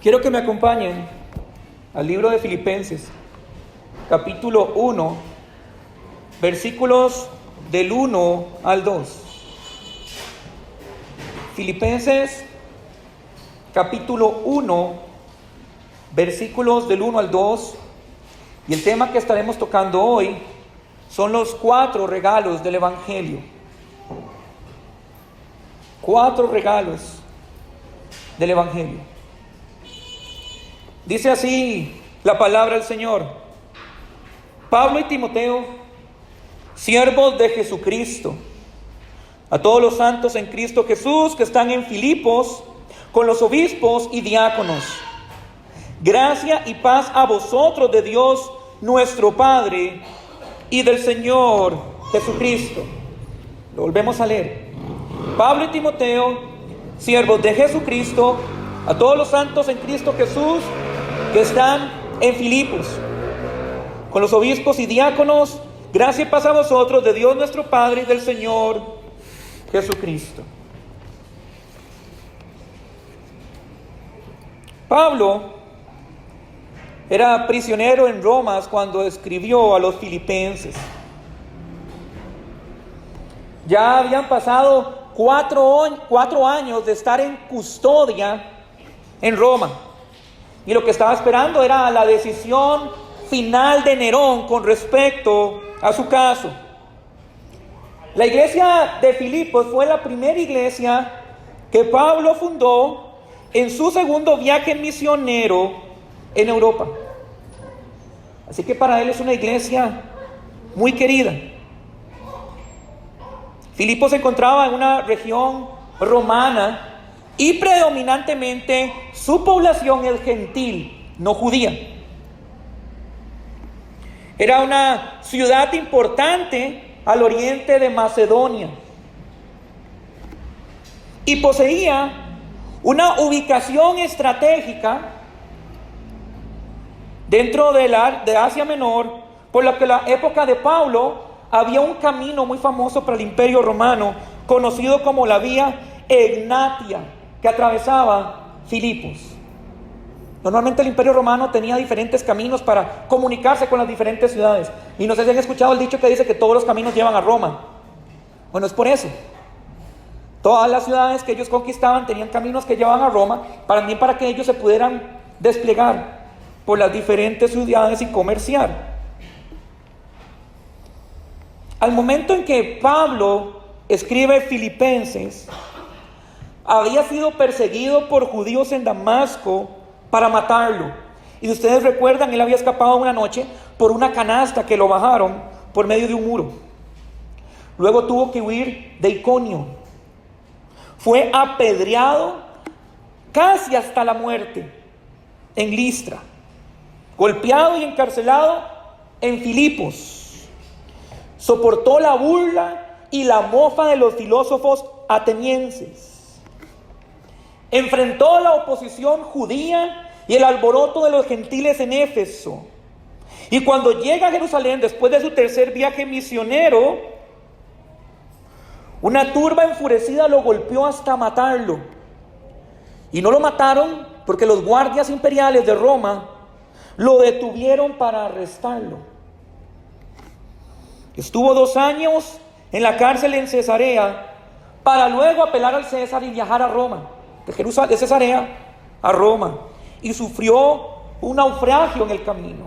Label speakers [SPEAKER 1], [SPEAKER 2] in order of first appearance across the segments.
[SPEAKER 1] Quiero que me acompañen al libro de Filipenses, capítulo 1, versículos del 1 al 2. Filipenses, capítulo 1, versículos del 1 al 2. Y el tema que estaremos tocando hoy son los 4 regalos del Evangelio. 4 regalos del Evangelio. Dice así la palabra del Señor: Pablo y Timoteo, siervos de Jesucristo, a todos los santos en Cristo Jesús que están en Filipos, con los obispos y diáconos. Gracia y paz a vosotros de Dios nuestro Padre y del Señor Jesucristo. Lo volvemos a leer. Pablo y Timoteo, siervos de Jesucristo, a todos los santos en Cristo Jesús que están en Filipos, con los obispos y diáconos. Gracia y paz a vosotros de Dios nuestro Padre y del Señor Jesucristo. Pablo era prisionero en Roma cuando escribió a los filipenses. Ya habían pasado 4 años de estar en custodia en Roma, y lo que estaba esperando era la decisión final de Nerón con respecto a su caso. La iglesia de Filipos fue la primera iglesia que Pablo fundó en su segundo viaje misionero en Europa. Así que para él es una iglesia muy querida. Filipos se encontraba en una región romana y predominantemente su población es gentil, no judía. Era una ciudad importante al oriente de Macedonia y poseía una ubicación estratégica dentro de Asia Menor, por lo que en la época de Pablo había un camino muy famoso para el Imperio Romano, conocido como la Vía Egnatia, que atravesaba Filipos. Normalmente el Imperio Romano tenía diferentes caminos para comunicarse con las diferentes ciudades. Y no sé si han escuchado el dicho que dice que todos los caminos llevan a Roma. Bueno, es por eso. Todas las ciudades que ellos conquistaban tenían caminos que llevaban a Roma, también para que ellos se pudieran desplegar por las diferentes ciudades y comerciar. Al momento en que Pablo escribe Filipenses, había sido perseguido por judíos en Damasco para matarlo. Y si ustedes recuerdan, él había escapado una noche por una canasta que lo bajaron por medio de un muro. Luego tuvo que huir de Iconio. Fue apedreado casi hasta la muerte en Listra. Golpeado y encarcelado en Filipos. Soportó la burla y la mofa de los filósofos atenienses. Enfrentó la oposición judía y el alboroto de los gentiles en Éfeso. Y cuando llega a Jerusalén, después de su tercer viaje misionero, una turba enfurecida lo golpeó hasta matarlo. Y no lo mataron porque los guardias imperiales de Roma lo detuvieron para arrestarlo. Estuvo 2 años en la cárcel en Cesarea para luego apelar al César y viajar a Roma. De Cesarea a Roma, y sufrió un naufragio en el camino.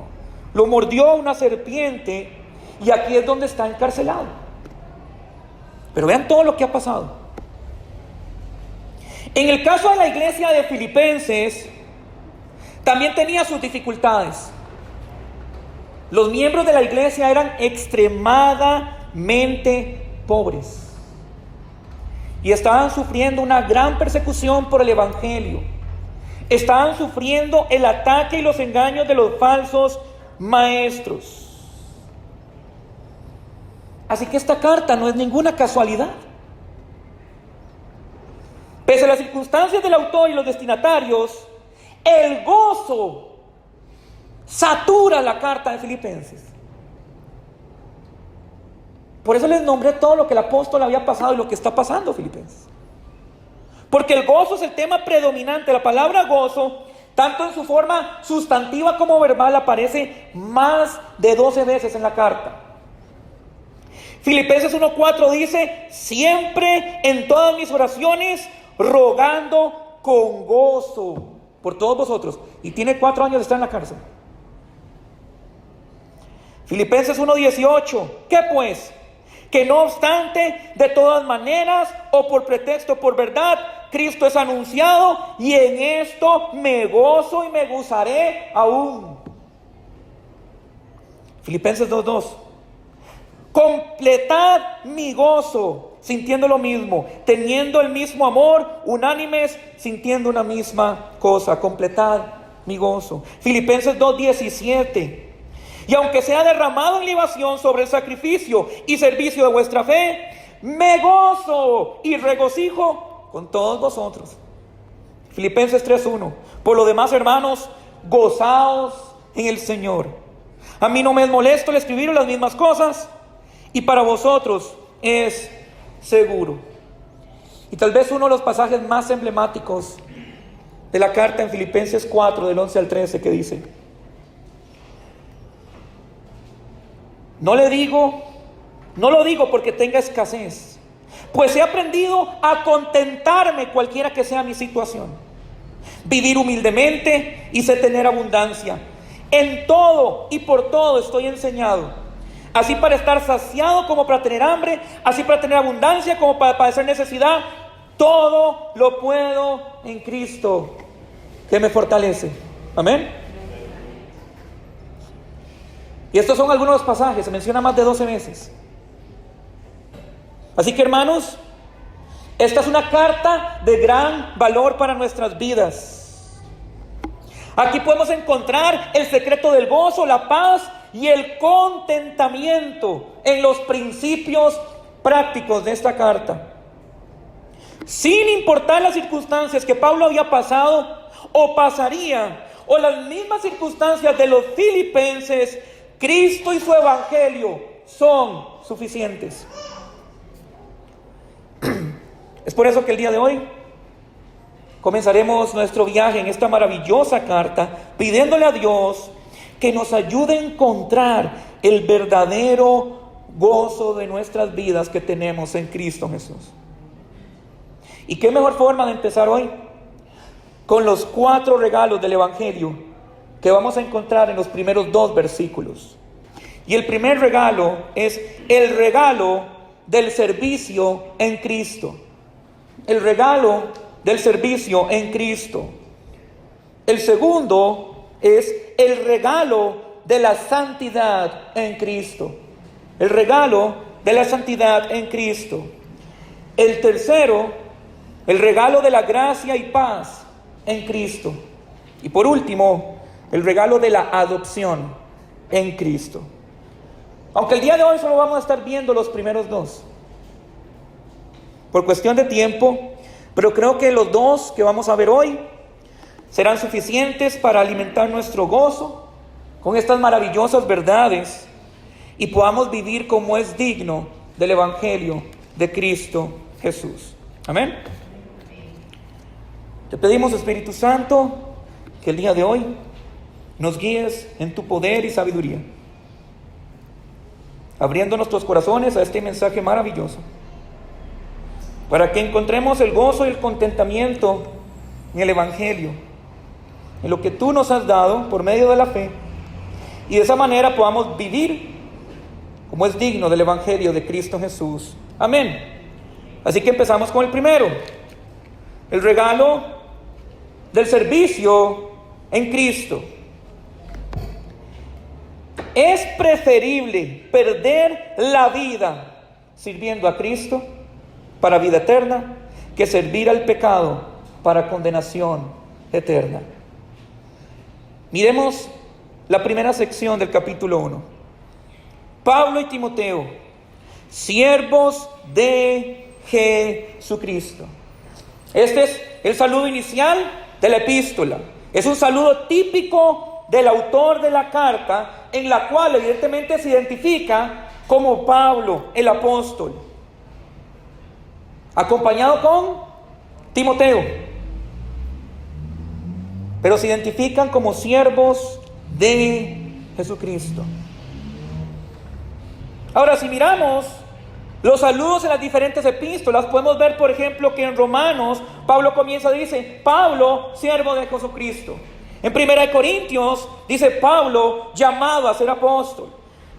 [SPEAKER 1] Lo mordió una serpiente y aquí es donde está encarcelado. Pero vean todo lo que ha pasado. En el caso de la iglesia de Filipenses, también tenía sus dificultades. Los miembros de la iglesia eran extremadamente pobres y estaban sufriendo una gran persecución por el Evangelio. Estaban sufriendo el ataque y los engaños de los falsos maestros. Así que esta carta no es ninguna casualidad. Pese a las circunstancias del autor y los destinatarios, el gozo satura la carta de Filipenses. Por eso les nombré todo lo que el apóstol había pasado y lo que está pasando, Filipenses. Porque el gozo es el tema predominante. La palabra gozo Tanto en su forma sustantiva como verbal aparece más de 12 veces en la carta. Filipenses 1:4 dice: siempre en todas mis oraciones rogando con gozo por todos vosotros. Y tiene 4 años de estar en la cárcel. Filipenses 1:18, ¿qué pues? Que no obstante, de todas maneras, o por pretexto, por verdad, Cristo es anunciado, y en esto me gozo y me gozaré aún. Filipenses 2:2, completad mi gozo, sintiendo lo mismo, teniendo el mismo amor, unánimes, sintiendo una misma cosa. Completad mi gozo. Filipenses 2:17, y aunque sea derramado en libación sobre el sacrificio y servicio de vuestra fe, me gozo y regocijo con todos vosotros. Filipenses 3:1, por lo demás, hermanos, gozaos en el Señor. A mí no me es molesto el escribir las mismas cosas, y para vosotros es seguro. Y tal vez uno de los pasajes más emblemáticos de la carta en Filipenses 4, del 11 al 13, que dice: no lo digo porque tenga escasez, pues he aprendido a contentarme cualquiera que sea mi situación, vivir humildemente y sé tener abundancia. En todo y por todo estoy enseñado, así para estar saciado como para tener hambre, así para tener abundancia como para padecer necesidad. Todo lo puedo en Cristo que me fortalece. Amén. Y estos son algunos de los pasajes, se menciona más de 12 veces. Así que, hermanos, esta es una carta de gran valor para nuestras vidas. Aquí podemos encontrar el secreto del gozo, la paz y el contentamiento en los principios prácticos de esta carta. Sin importar las circunstancias que Pablo había pasado o pasaría, o las mismas circunstancias de los filipenses, Cristo y su evangelio son suficientes. Es por eso que el día de hoy comenzaremos nuestro viaje en esta maravillosa carta, pidiéndole a Dios que nos ayude a encontrar el verdadero gozo de nuestras vidas que tenemos en Cristo Jesús. ¿Y qué mejor forma de empezar hoy? Con los 4 regalos del evangelio que vamos a encontrar en los primeros 2 versículos. Y el primer regalo es el regalo del servicio en Cristo. El regalo del servicio en Cristo. El segundo es el regalo de la santidad en Cristo. El regalo de la santidad en Cristo. El tercero, el regalo de la gracia y paz en Cristo. Y por último, el regalo de la adopción en Cristo. Aunque el día de hoy solo vamos a estar viendo los primeros 2, por cuestión de tiempo, pero creo que los 2 que vamos a ver hoy serán suficientes para alimentar nuestro gozo con estas maravillosas verdades y podamos vivir como es digno del evangelio de Cristo Jesús. Amén. Te pedimos, Espíritu Santo, que el día de hoy nos guíes en tu poder y sabiduría, abriendo nuestros corazones a este mensaje maravilloso, para que encontremos el gozo y el contentamiento en el evangelio, en lo que tú nos has dado por medio de la fe, y de esa manera podamos vivir como es digno del evangelio de Cristo Jesús. Amén. Así que empezamos con el primero, el regalo del servicio en Cristo. Es preferible perder la vida sirviendo a Cristo para vida eterna que servir al pecado para condenación eterna. Miremos la primera sección del capítulo 1. Pablo y Timoteo, siervos de Jesucristo. Este es el saludo inicial de la epístola. Es un saludo típico del autor de la carta, en la cual evidentemente se identifica como Pablo, el apóstol, acompañado con Timoteo. pero se identifican como siervos de Jesucristo. Ahora, si miramos los saludos en las diferentes epístolas, podemos ver, por ejemplo, que en Romanos, Pablo comienza, dice, Pablo, siervo de Jesucristo. En 1 Corintios, dice Pablo, llamado a ser apóstol.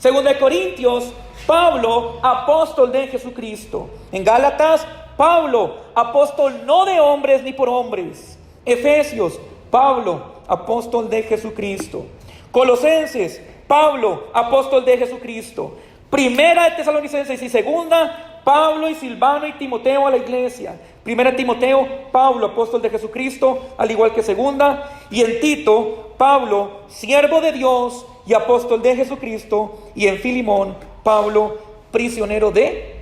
[SPEAKER 1] 2 Corintios, Pablo, apóstol de Jesucristo. En Gálatas, Pablo, apóstol no de hombres ni por hombres. Efesios, Pablo, apóstol de Jesucristo. Colosenses, Pablo, apóstol de Jesucristo. Primera de Tesalonicenses y segunda, Pablo y Silvano y Timoteo a la iglesia. Primera Timoteo, Pablo, apóstol de Jesucristo, al igual que segunda. Y en Tito, Pablo, siervo de Dios y apóstol de Jesucristo. Y en Filimón, Pablo, prisionero de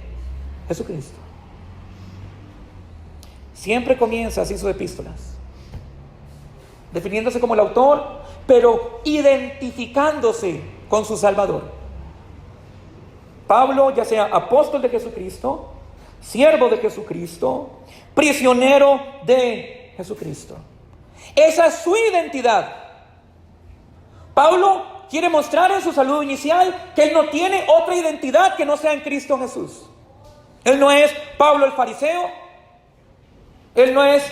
[SPEAKER 1] Jesucristo. Siempre comienza así sus epístolas, definiéndose como el autor, pero identificándose con su Salvador. Pablo, ya sea apóstol de Jesucristo, siervo de Jesucristo, prisionero de Jesucristo. Esa es su identidad. Pablo quiere mostrar en su saludo inicial que él no tiene otra identidad que no sea en Cristo Jesús. Él no es Pablo el fariseo, él no es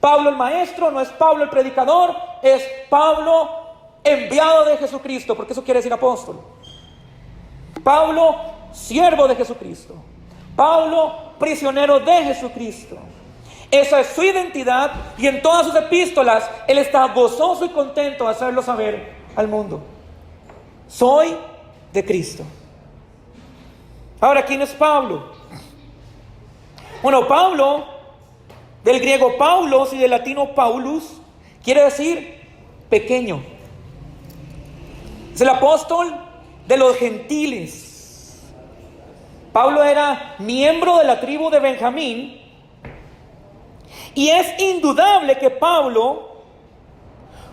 [SPEAKER 1] Pablo el maestro, no es Pablo el predicador, es Pablo enviado de Jesucristo, porque eso quiere decir apóstol. Pablo, siervo de Jesucristo. Pablo, prisionero de Jesucristo. Esa es su identidad, y en todas sus epístolas él está gozoso y contento de hacerlo saber al mundo. Soy de Cristo. Ahora, ¿quién es Pablo? Bueno, Pablo, del griego Paulos y del latino Paulus, quiere decir pequeño. Es el apóstol de los gentiles. Pablo era miembro de la tribu de Benjamín, y es indudable que Pablo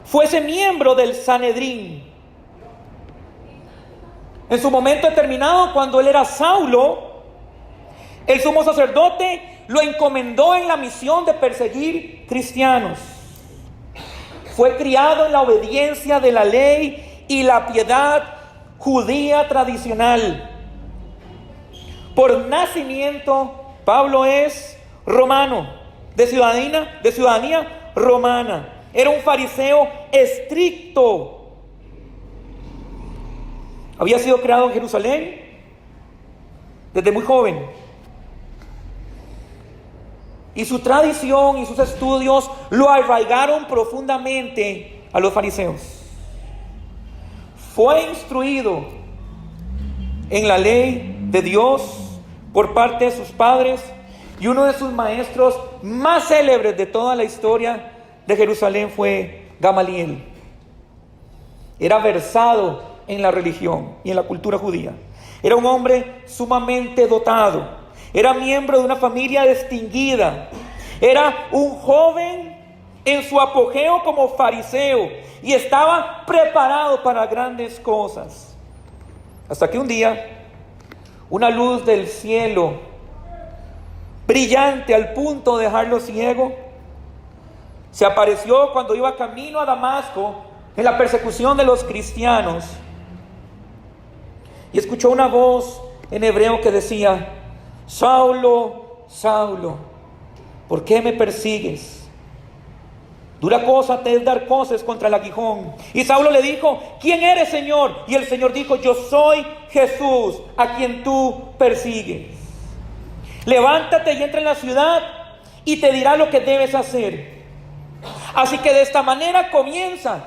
[SPEAKER 1] fuese miembro del Sanedrín. En su momento determinado, cuando él era Saulo, el sumo sacerdote lo encomendó en la misión de perseguir cristianos. Fue criado en la obediencia de la ley y la piedad judía tradicional. Por nacimiento, Pablo es romano, de ciudadanía romana. Era un fariseo estricto. Había sido creado en Jerusalén desde muy joven. Y su tradición y sus estudios lo arraigaron profundamente a los fariseos. Fue instruido en la ley de Dios por parte de sus padres, y uno de sus maestros más célebres de toda la historia de Jerusalén fue Gamaliel. Era versado en la religión y en la cultura judía. Era un hombre sumamente dotado. Era miembro de una familia distinguida. Era un joven en su apogeo como fariseo y estaba preparado para grandes cosas. Hasta que un día, una luz del cielo, brillante al punto de dejarlo ciego, se apareció cuando iba camino a Damasco en la persecución de los cristianos, y escuchó una voz en hebreo que decía: Saulo, Saulo, ¿por qué me persigues? Dura cosa te es dar coces contra el aguijón. Y Saulo le dijo: ¿quién eres, Señor? Y el Señor dijo: yo soy Jesús, a quien tú persigues. Levántate y entra en la ciudad, y te dirá lo que debes hacer. Así que de esta manera comienza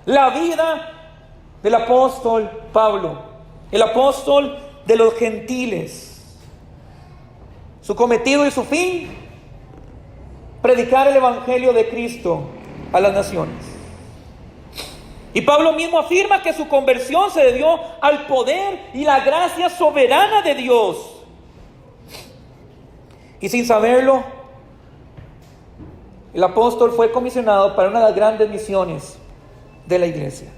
[SPEAKER 1] la vida del apóstol Pablo, el apóstol de los gentiles. Su cometido y su fin: predicar el evangelio de Cristo a las naciones. Y Pablo mismo afirma que su conversión se debió al poder y la gracia soberana de Dios. Y sin saberlo, el apóstol fue comisionado para una de las grandes misiones de la iglesia.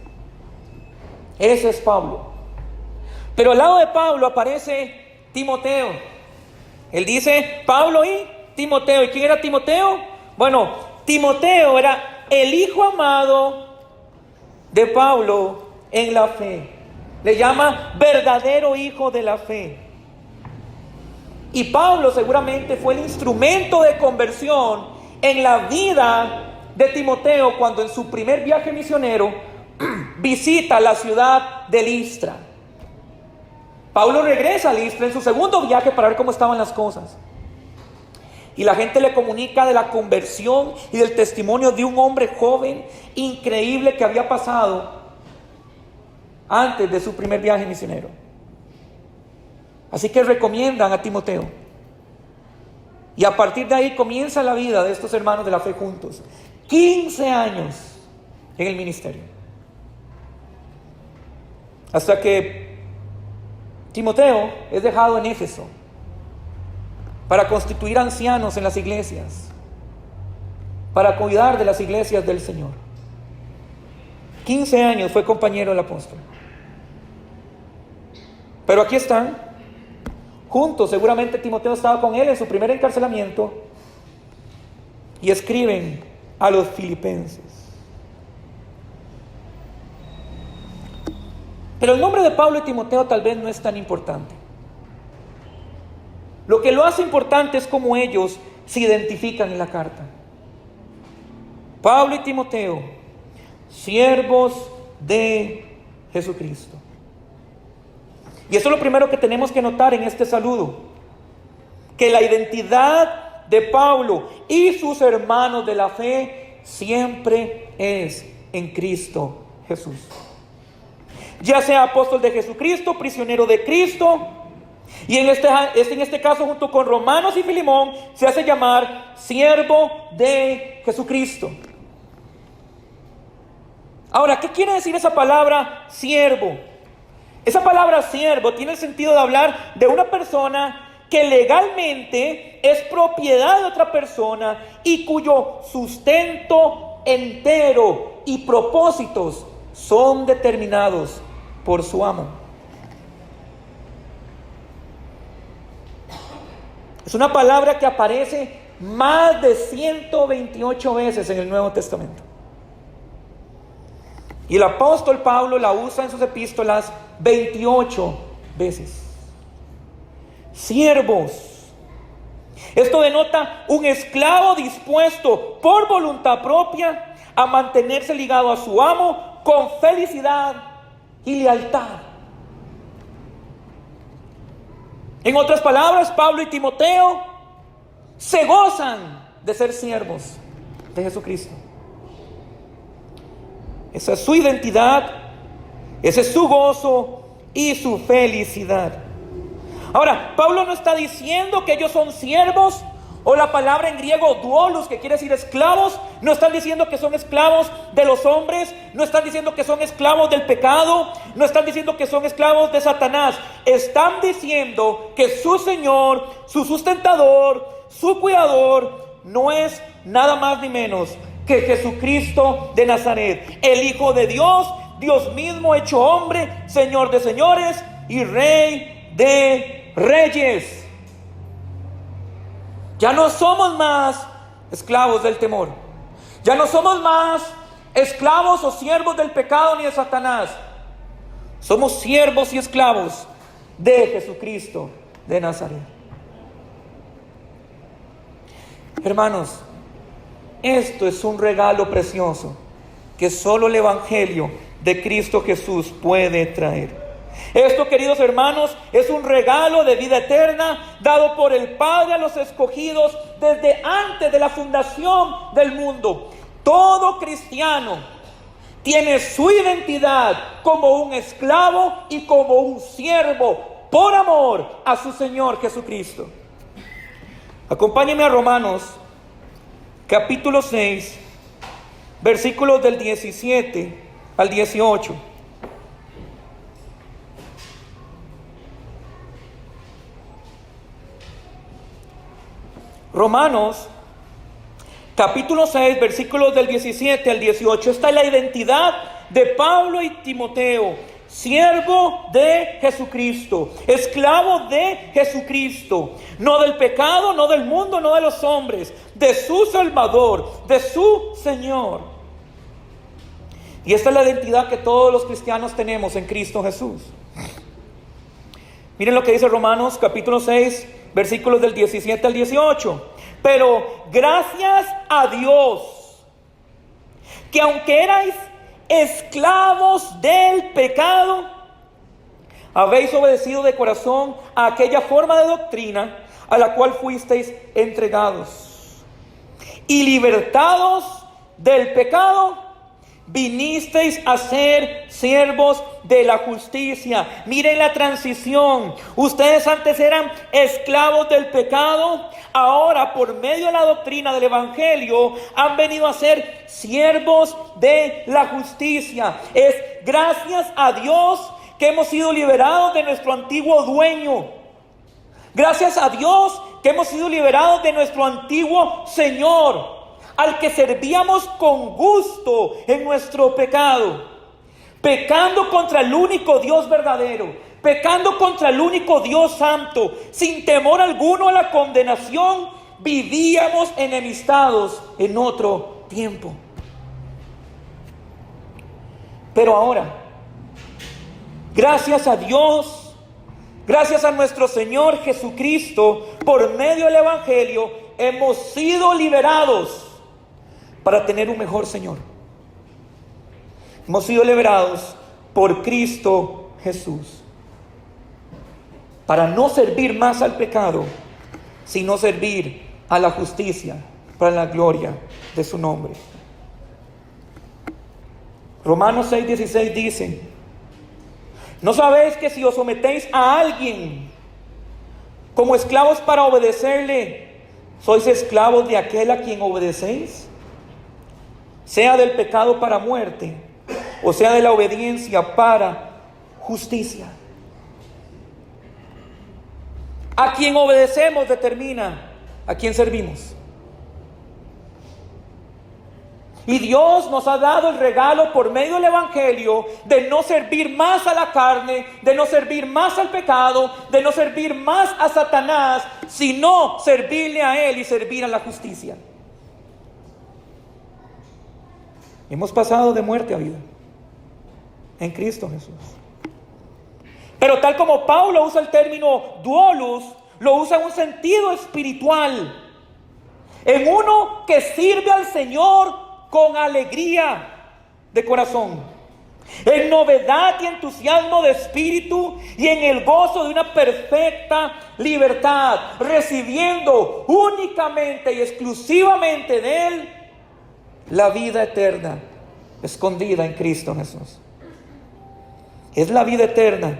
[SPEAKER 1] Ese es Pablo. Pero al lado de Pablo aparece Timoteo. Él dice Pablo y Timoteo. ¿Y quién era Timoteo? Bueno, Timoteo era el hijo amado de Pablo en la fe. Le llama verdadero hijo de la fe. Y Pablo seguramente fue el instrumento de conversión en la vida de Timoteo cuando en su primer viaje misionero visita la ciudad de Listra. Pablo regresa a Listra en su segundo viaje para ver cómo estaban las cosas. Y la gente le comunica de la conversión y del testimonio de un hombre joven increíble que había pasado antes de su primer viaje misionero. Así que recomiendan a Timoteo. Y a partir de ahí comienza la vida de estos hermanos de la fe juntos. 15 años en el ministerio. Hasta que Timoteo es dejado en Éfeso para constituir ancianos en las iglesias, para cuidar de las iglesias del Señor. 15 años fue compañero del apóstol. Pero aquí están, juntos. Seguramente Timoteo estaba con él en su primer encarcelamiento, y escriben a los filipenses. Pero el nombre de Pablo y Timoteo tal vez no es tan importante. Lo que lo hace importante es cómo ellos se identifican en la carta. Pablo y Timoteo, siervos de Jesucristo. Y eso es lo primero que tenemos que notar en este saludo, que la identidad de Pablo y sus hermanos de la fe siempre es en Cristo Jesús. Ya sea apóstol de Jesucristo, prisionero de Cristo, y en este caso, junto con Romanos y Filemón, se hace llamar siervo de Jesucristo. Ahora, ¿qué quiere decir esa palabra siervo? Esa palabra siervo tiene el sentido de hablar de una persona que legalmente es propiedad de otra persona y cuyo sustento entero y propósitos son determinados por su amo. Es una palabra que aparece más de 128 veces en el Nuevo Testamento. Y el apóstol Pablo la usa en sus epístolas 28 veces. Siervos. Esto denota un esclavo dispuesto por voluntad propia a mantenerse ligado a su amo con felicidad y lealtad. En otras palabras, Pablo y Timoteo se gozan de ser siervos de Jesucristo. Esa es su identidad, ese es su gozo y su felicidad. Ahora, Pablo no está diciendo que ellos son siervos, o la palabra en griego doulos, que quiere decir esclavos. No están diciendo que son esclavos de los hombres, no están diciendo que son esclavos del pecado, no están diciendo que son esclavos de Satanás. Están diciendo que su Señor, su sustentador, su cuidador, no es nada más ni menos que Jesucristo de Nazaret, el Hijo de Dios, Dios mismo hecho hombre, Señor de señores y Rey de reyes. Ya no somos más esclavos del temor. Ya no somos más esclavos o siervos del pecado ni de Satanás. Somos siervos y esclavos de Jesucristo de Nazaret. Hermanos, esto es un regalo precioso que solo el Evangelio de Cristo Jesús puede traer. Esto, queridos hermanos, es un regalo de vida eterna dado por el Padre a los escogidos desde antes de la fundación del mundo. Todo cristiano tiene su identidad como un esclavo y como un siervo por amor a su Señor Jesucristo. Acompáñenme a Romanos capítulo 6, versículos del 17 al 18. Romanos capítulo 6, versículos del 17 al 18. Esta es la identidad de Pablo y Timoteo: siervo de Jesucristo, esclavo de Jesucristo, no del pecado, no del mundo, no de los hombres, de su Salvador, de su Señor. Y esta es la identidad que todos los cristianos tenemos en Cristo Jesús. Miren lo que dice Romanos capítulo 6, versículos del 17 al 18. Pero gracias a Dios, que aunque erais esclavos del pecado, habéis obedecido de corazón a aquella forma de doctrina a la cual fuisteis entregados. Y libertados del pecado, vinisteis a ser siervos de la justicia. Miren la transición. Ustedes antes eran esclavos del pecado. Ahora, por medio de la doctrina del evangelio, han venido a ser siervos de la justicia. Es gracias a Dios que hemos sido liberados de nuestro antiguo dueño. Gracias a Dios que hemos sido liberados de nuestro antiguo Señor, al que servíamos con gusto en nuestro pecado, pecando contra el único Dios verdadero, pecando contra el único Dios santo, sin temor alguno a la condenación. Vivíamos enemistados en otro tiempo. Pero ahora, gracias a Dios, gracias a nuestro Señor Jesucristo, por medio del evangelio, hemos sido liberados para tener un mejor Señor. Hemos sido liberados por Cristo Jesús, para no servir más al pecado, sino servir a la justicia, para la gloria de su nombre. Romanos 6:16 dice: ¿no sabéis que si os sometéis a alguien como esclavos para obedecerle, sois esclavos de aquel a quien obedecéis? Sea del pecado para muerte, o sea de la obediencia para justicia. A quien obedecemos determina a quien servimos. Y Dios nos ha dado el regalo por medio del evangelio de no servir más a la carne, de no servir más al pecado, de no servir más a Satanás, sino servirle a Él y servir a la justicia. Hemos pasado de muerte a vida en Cristo Jesús. Pero tal como Pablo usa el término duolus, lo usa en un sentido espiritual, en uno que sirve al Señor con alegría de corazón, en novedad y entusiasmo de espíritu, y en el gozo de una perfecta libertad, recibiendo únicamente y exclusivamente de Él la vida eterna escondida en Cristo Jesús. Es la vida eterna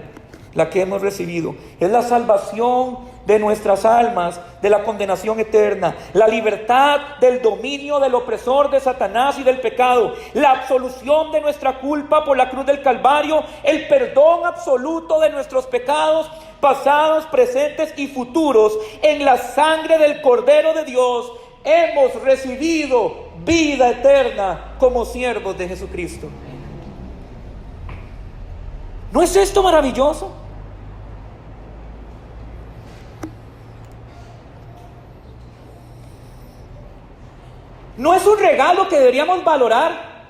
[SPEAKER 1] la que hemos recibido. Es la salvación de nuestras almas de la condenación eterna, la libertad del dominio del opresor de Satanás y del pecado, la absolución de nuestra culpa por la cruz del Calvario, el perdón absoluto de nuestros pecados pasados, presentes y futuros en la sangre del Cordero de Dios. Hemos recibido vida eterna como siervos de Jesucristo. ¿No es esto maravilloso? ¿No es un regalo que deberíamos valorar?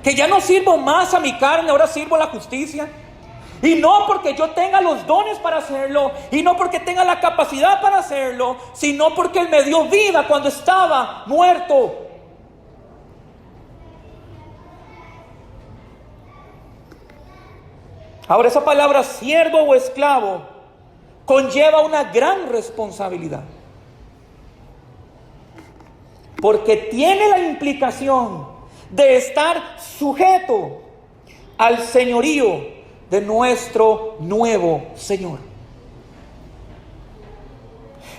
[SPEAKER 1] Que ya no sirvo más a mi carne, ahora sirvo a la justicia. Y no porque yo tenga los dones para hacerlo, y no porque tenga la capacidad para hacerlo, sino porque Él me dio vida cuando estaba muerto. Ahora, esa palabra siervo o esclavo conlleva una gran responsabilidad, porque tiene la implicación de estar sujeto al señorío de nuestro nuevo Señor.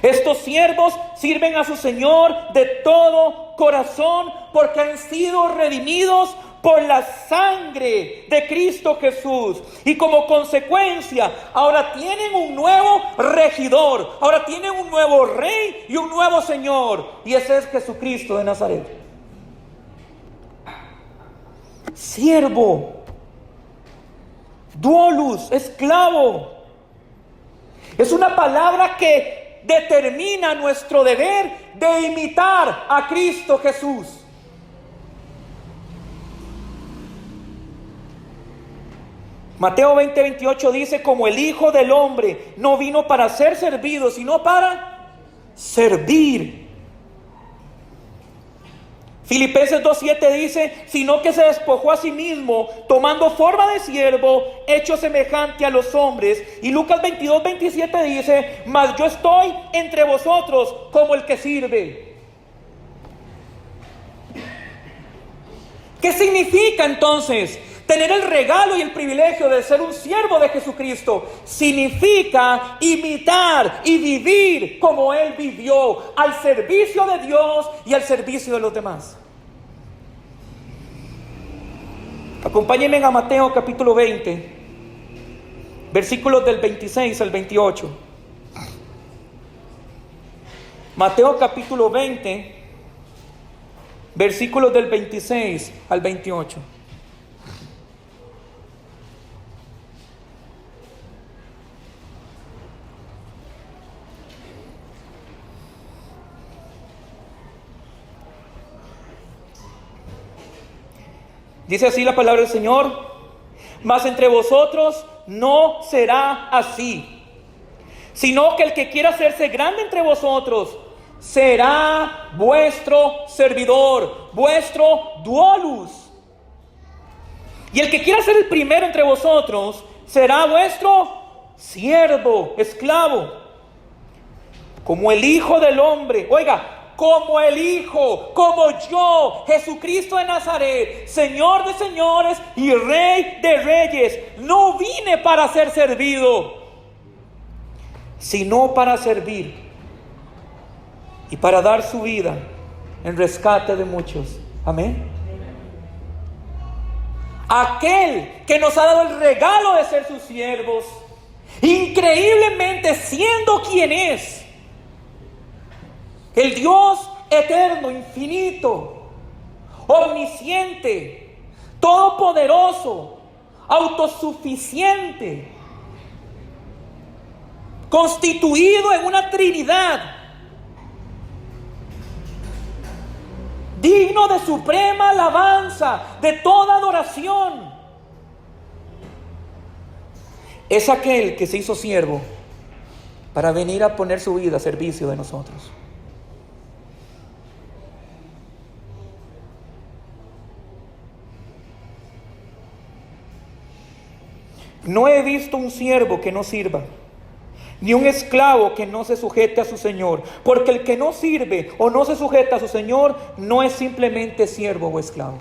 [SPEAKER 1] Estos siervos sirven a su Señor de todo corazón, porque han sido redimidos por la sangre de Cristo Jesús, y como consecuencia ahora tienen un nuevo regidor, ahora tienen un nuevo rey y un nuevo Señor, y ese es Jesucristo de Nazaret. Siervo, duolus, esclavo, es una palabra que determina nuestro deber de imitar a Cristo Jesús. Mateo 20:28 dice: como el Hijo del Hombre no vino para ser servido, sino para servir. Filipenses 2:7 dice: sino que se despojó a sí mismo, tomando forma de siervo, hecho semejante a los hombres. Y Lucas 22:27 dice: mas yo estoy entre vosotros como el que sirve. ¿Qué significa entonces tener el regalo y el privilegio de ser un siervo de Jesucristo? Significa imitar y vivir como Él vivió, al servicio de Dios y al servicio de los demás. Acompáñenme a Mateo capítulo 20, versículos del 26 al 28. Mateo capítulo 20, versículos del 26 al 28. Dice así la palabra del Señor: mas entre vosotros no será así, sino que el que quiera hacerse grande entre vosotros será vuestro servidor, vuestro duolus. Y el que quiera ser el primero entre vosotros será vuestro siervo, esclavo. Como el Hijo del Hombre, oiga, como el Hijo, como yo, Jesucristo de Nazaret, Señor de señores y Rey de reyes, no vine para ser servido, sino para servir y para dar su vida en rescate de muchos. Amén. Aquel que nos ha dado el regalo de ser sus siervos, increíblemente siendo quien es, el Dios eterno, infinito, omnisciente, todopoderoso, autosuficiente, constituido en una Trinidad, digno de suprema alabanza, de toda adoración. Es aquel que se hizo siervo para venir a poner su vida a servicio de nosotros. No he visto un siervo que no sirva, ni un esclavo que no se sujete a su señor, porque el que no sirve o no se sujeta a su señor no es simplemente siervo o esclavo.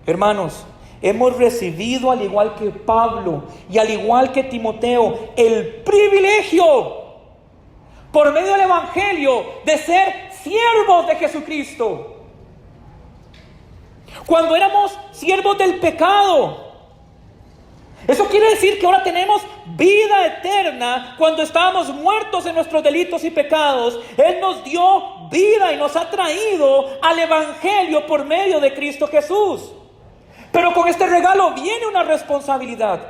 [SPEAKER 1] Hermanos, hemos recibido, al igual que Pablo y al igual que Timoteo, el privilegio por medio del Evangelio de ser siervos de Jesucristo. Cuando éramos siervos del pecado, eso quiere decir que ahora tenemos vida eterna. Cuando estábamos muertos en nuestros delitos y pecados, Él nos dio vida y nos ha traído al Evangelio por medio de Cristo Jesús. Pero con este regalo viene una responsabilidad,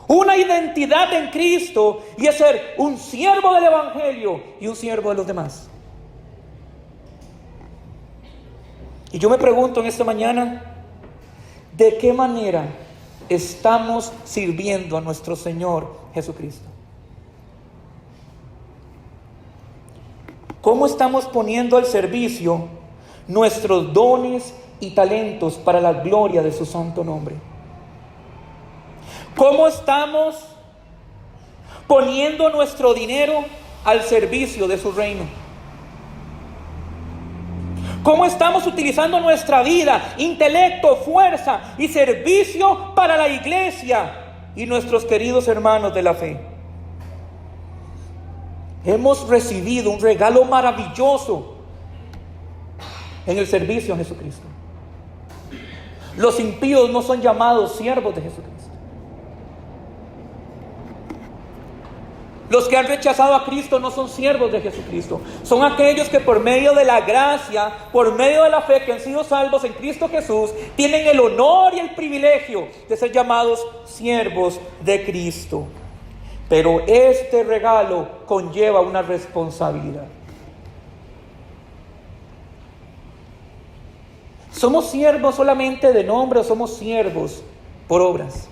[SPEAKER 1] una identidad en Cristo, y es ser un siervo del Evangelio y un siervo de los demás. Y yo me pregunto en esta mañana, ¿de qué manera estamos sirviendo a nuestro Señor Jesucristo? ¿Cómo estamos poniendo al servicio nuestros dones y talentos para la gloria de su santo nombre? ¿Cómo estamos poniendo nuestro dinero al servicio de su reino? ¿Cómo estamos utilizando nuestra vida, intelecto, fuerza y servicio para la iglesia y nuestros queridos hermanos de la fe? Hemos recibido un regalo maravilloso en el servicio a Jesucristo. Los impíos no son llamados siervos de Jesucristo. Los que han rechazado a Cristo no son siervos de Jesucristo. Son aquellos que por medio de la gracia, por medio de la fe, que han sido salvos en Cristo Jesús, tienen el honor y el privilegio de ser llamados siervos de Cristo. Pero este regalo conlleva una responsabilidad. ¿Somos siervos solamente de nombre o somos siervos por obras?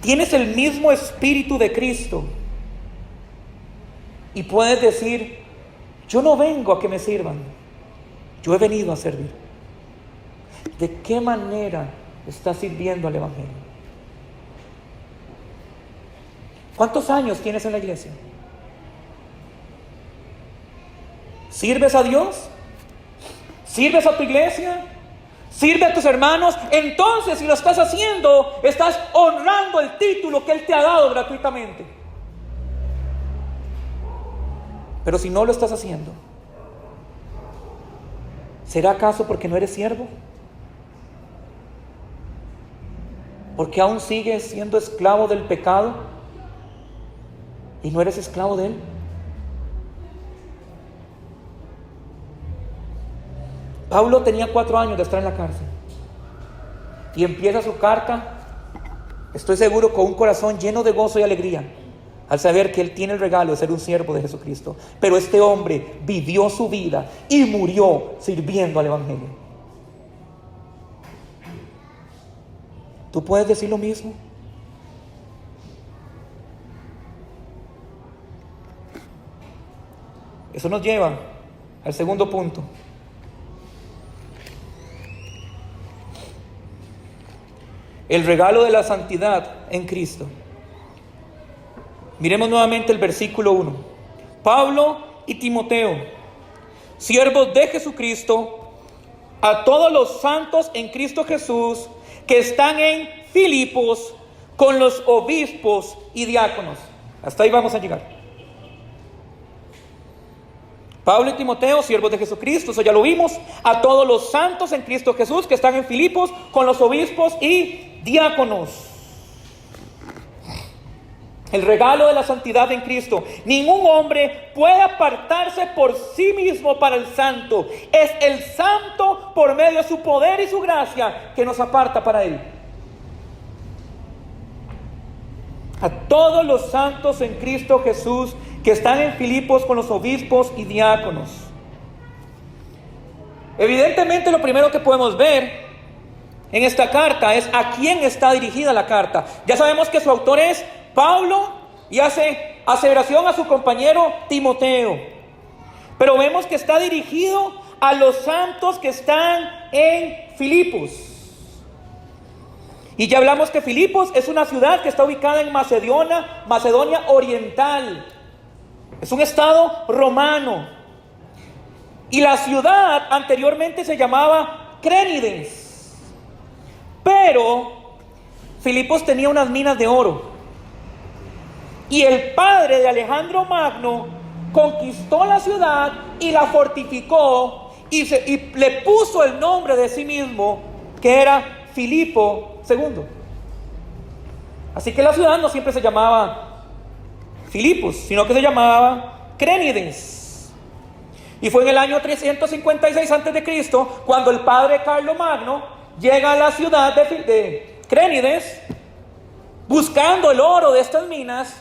[SPEAKER 1] Tienes el mismo espíritu de Cristo y puedes decir: yo no vengo a que me sirvan, yo he venido a servir. ¿De qué manera estás sirviendo al Evangelio? ¿Cuántos años tienes en la iglesia? ¿Sirves a Dios? ¿Sirves a tu iglesia? ¿Sirve a tus hermanos? Entonces, si lo estás haciendo, estás honrando el título que Él te ha dado gratuitamente. Pero si no lo estás haciendo, ¿será acaso porque no eres siervo? ¿Porque aún sigues siendo esclavo del pecado y no eres esclavo de él? Pablo tenía 4 años de estar en la cárcel y empieza su carta, estoy seguro, con un corazón lleno de gozo y alegría al saber que él tiene el regalo de ser un siervo de Jesucristo. Pero este hombre vivió su vida y murió sirviendo al Evangelio. ¿Tú puedes decir lo mismo? Eso nos lleva al segundo punto. El regalo de la santidad en Cristo. Miremos nuevamente el versículo 1. Pablo y Timoteo, siervos de Jesucristo, a todos los santos en Cristo Jesús que están en Filipos, con los obispos y diáconos. Hasta ahí vamos a llegar. Pablo y Timoteo, siervos de Jesucristo, eso ya lo vimos. A todos los santos en Cristo Jesús que están en Filipos, con los obispos y diáconos. El regalo de la santidad en Cristo. Ningún hombre puede apartarse por sí mismo para el santo. Es el santo, por medio de su poder y su gracia, que nos aparta para él. A todos los santos en Cristo Jesús que están en Filipos, con los obispos y diáconos. Evidentemente, lo primero que podemos ver en esta carta es a quién está dirigida la carta. Ya sabemos que su autor es Pablo y hace aseveración a su compañero Timoteo. Pero vemos que está dirigido a los santos que están en Filipos. Y ya hablamos que Filipos es una ciudad que está ubicada en Macedonia Oriental. Es un estado romano. Y la ciudad anteriormente se llamaba Crénides. Pero Filipos tenía unas minas de oro. Y el padre de Alejandro Magno conquistó la ciudad y la fortificó y le puso el nombre de sí mismo, que era Filipo II. Así que la ciudad no siempre se llamaba Filipos, sino que se llamaba Crénides. Y fue en el año 356 a.C. cuando el padre Carlomagno llega a la ciudad de Crénides buscando el oro de estas minas,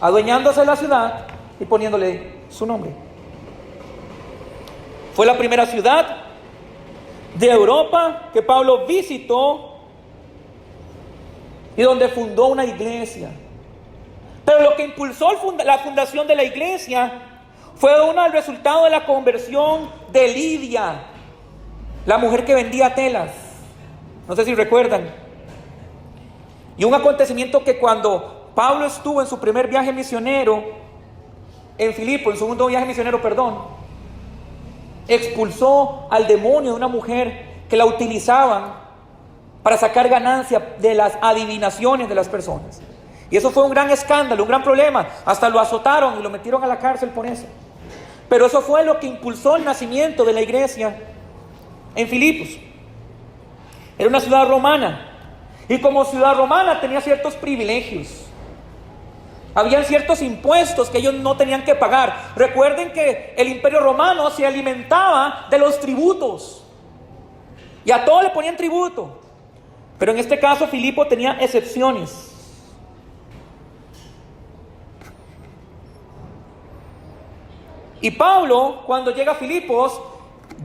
[SPEAKER 1] adueñándose de la ciudad y poniéndole su nombre. Fue la primera ciudad de Europa que Pablo visitó y donde fundó una iglesia. Pero lo que impulsó la fundación de la iglesia fue el resultado de la conversión de Lidia, la mujer que vendía telas. No sé si recuerdan. Y un acontecimiento que cuando Pablo estuvo en su primer viaje misionero en Filipos, en su segundo viaje misionero, expulsó al demonio de una mujer que la utilizaban para sacar ganancia de las adivinaciones de las personas. Y eso fue un gran escándalo, un gran problema. Hasta lo azotaron y lo metieron a la cárcel por eso. Pero eso fue lo que impulsó el nacimiento de la iglesia en Filipos. Era una ciudad romana. Y como ciudad romana tenía ciertos privilegios. Habían ciertos impuestos que ellos no tenían que pagar. Recuerden que el Imperio Romano se alimentaba de los tributos. Y a todo le ponían tributo. Pero en este caso Filipo tenía excepciones. Y Pablo, cuando llega a Filipos,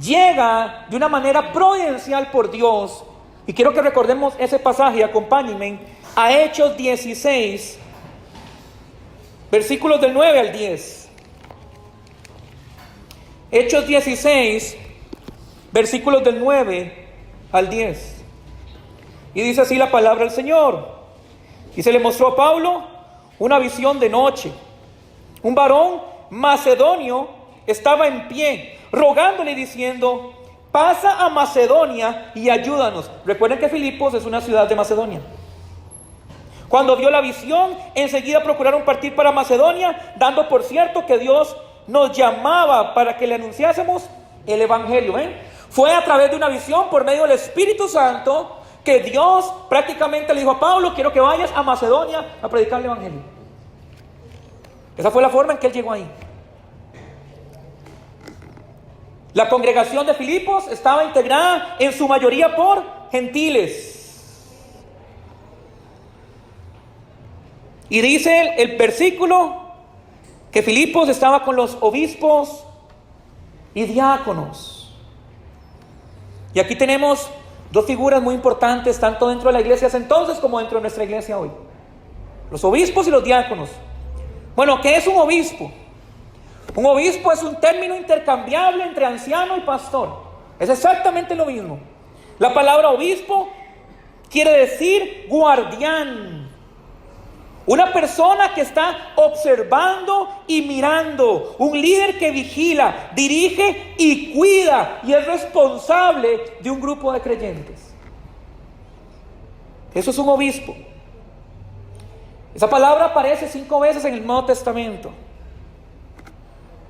[SPEAKER 1] llega de una manera providencial por Dios. Y quiero que recordemos ese pasaje, acompáñenme a Hechos 16, versículos del 9 al 10. Hechos 16, versículos del 9 al 10. Y dice así la palabra del Señor. Y se le mostró a Pablo una visión de noche. Un varón macedonio estaba en pie, rogándole y diciendo: pasa a Macedonia y ayúdanos. Recuerden que Filipos es una ciudad de Macedonia. Cuando vio la visión, enseguida procuraron partir para Macedonia, dando por cierto que Dios nos llamaba para que le anunciásemos el Evangelio. Fue a través de una visión por medio del Espíritu Santo que Dios prácticamente le dijo a Pablo: quiero que vayas a Macedonia a predicar el Evangelio. Esa fue la forma en que él llegó ahí. La congregación de Filipos estaba integrada en su mayoría por gentiles. Y dice el versículo que Filipos estaba con los obispos y diáconos. Y aquí tenemos dos figuras muy importantes, tanto dentro de la iglesia entonces como dentro de nuestra iglesia hoy: los obispos y los diáconos. Bueno, ¿qué es un obispo? Un obispo es un término intercambiable entre anciano y pastor. Es exactamente lo mismo. La palabra obispo quiere decir guardián. Una persona que está observando y mirando. Un líder que vigila, dirige y cuida y es responsable de un grupo de creyentes. Eso es un obispo. Esa palabra aparece 5 veces en el Nuevo Testamento.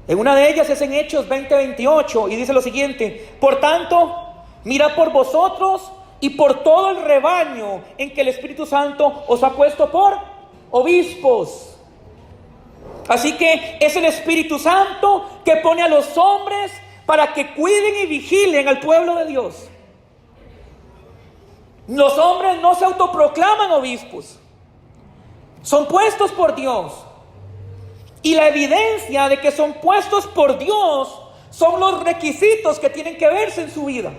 [SPEAKER 1] En una de ellas es en Hechos 20:28 y dice lo siguiente: por tanto, mirad por vosotros y por todo el rebaño en que el Espíritu Santo os ha puesto por obispos. Así que es el Espíritu Santo que pone a los hombres para que cuiden y vigilen al pueblo de Dios. Los hombres no se autoproclaman obispos, son puestos por Dios. Y la evidencia de que son puestos por Dios son los requisitos que tienen que verse en su vida.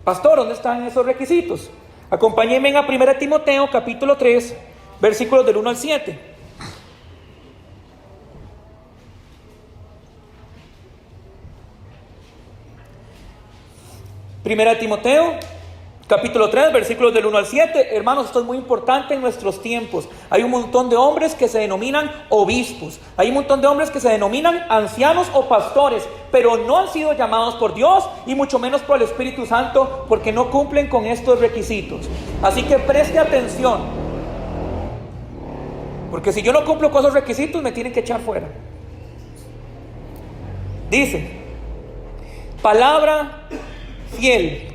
[SPEAKER 1] Pastor, ¿dónde están esos requisitos? Acompáñenme a 1 Timoteo capítulo 3, versículos del 1 al 7. Primera Timoteo capítulo 3, versículos del 1 al 7. Hermanos, esto es muy importante en nuestros tiempos. Hay un montón de hombres que se denominan obispos. Hay un montón de hombres que se denominan ancianos o pastores, pero no han sido llamados por Dios y mucho menos por el Espíritu Santo, porque no cumplen con estos requisitos. Así que preste atención, porque si yo no cumplo con esos requisitos me tienen que echar fuera. Dice: palabra fiel.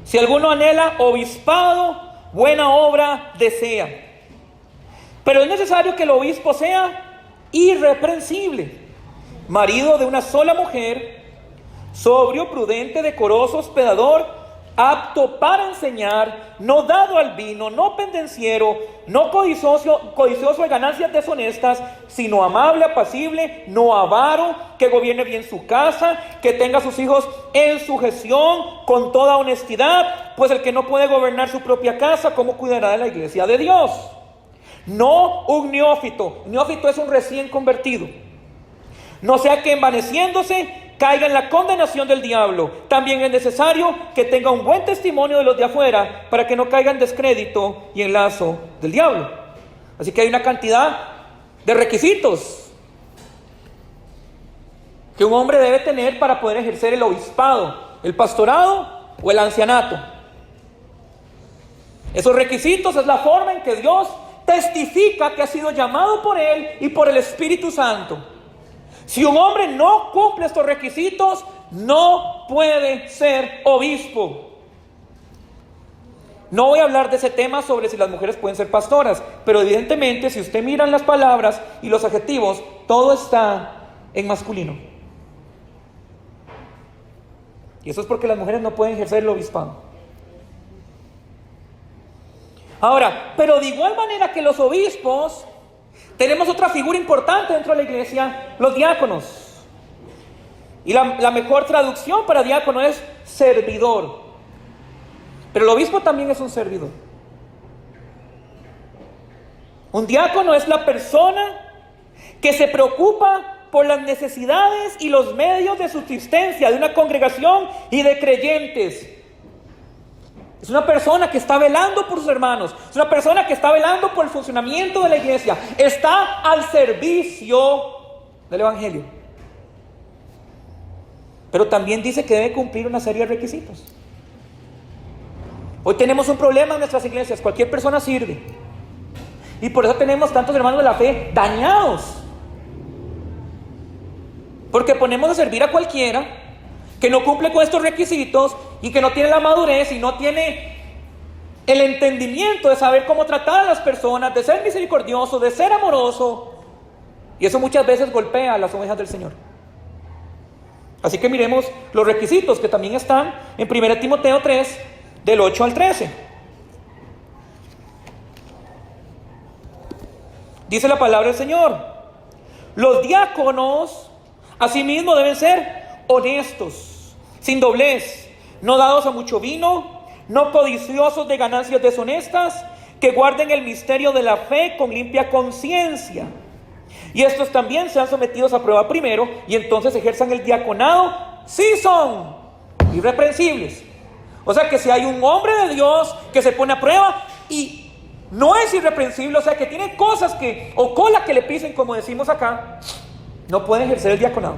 [SPEAKER 1] Si alguno anhela obispado, buena obra desea. Pero es necesario que el obispo sea irreprensible, marido de una sola mujer, sobrio, prudente, decoroso, hospedador, apto para enseñar, no dado al vino, no pendenciero, no codicioso de ganancias deshonestas, sino amable, apacible, no avaro, que gobierne bien su casa, que tenga a sus hijos en sujeción con toda honestidad, pues el que no puede gobernar su propia casa, ¿cómo cuidará de la iglesia de Dios? No un neófito. Neófito es un recién convertido. No sea que envaneciéndose caiga en la condenación del diablo. También es necesario que tenga un buen testimonio de los de afuera, para que no caiga en descrédito y en lazo del diablo. Así que hay una cantidad de requisitos que un hombre debe tener para poder ejercer el obispado, el pastorado o el ancianato. Esos requisitos es la forma en que Dios testifica que ha sido llamado por Él y por el Espíritu Santo. Si un hombre no cumple estos requisitos, no puede ser obispo. No voy a hablar de ese tema sobre si las mujeres pueden ser pastoras, pero evidentemente si usted mira las palabras y los adjetivos, todo está en masculino. Y eso es porque las mujeres no pueden ejercer el obispado. Ahora, pero de igual manera que los obispos Tenemos otra figura importante dentro de la iglesia, los diáconos. Y la mejor traducción para diácono es servidor. Pero el obispo también es un servidor. Un diácono es la persona que se preocupa por las necesidades y los medios de subsistencia de una congregación y de creyentes. Es una persona que está velando por sus hermanos. Es una persona que está velando por el funcionamiento de la iglesia. Está al servicio del evangelio. Pero también dice que debe cumplir una serie de requisitos. Hoy tenemos un problema en nuestras iglesias. Cualquier persona sirve. Y por eso tenemos tantos hermanos de la fe dañados. Porque ponemos a servir a cualquiera que no cumple con estos requisitos y que no tiene la madurez y no tiene el entendimiento de saber cómo tratar a las personas, de ser misericordioso, de ser amoroso. Y eso muchas veces golpea a las ovejas del Señor. Así que miremos los requisitos que también están en 1 Timoteo 3, del 8 al 13. Dice la palabra del Señor: los diáconos asimismo deben ser honestos, sin doblez, no dados a mucho vino, no codiciosos de ganancias deshonestas, que guarden el misterio de la fe con limpia conciencia. Y estos también sean sometidos a prueba primero, y entonces ejerzan el diaconado, si son irreprensibles. O sea que si hay un hombre de Dios que se pone a prueba y no es irreprensible, o sea que tiene cosas que, o cola que le pisen, como decimos acá, no puede ejercer el diaconado.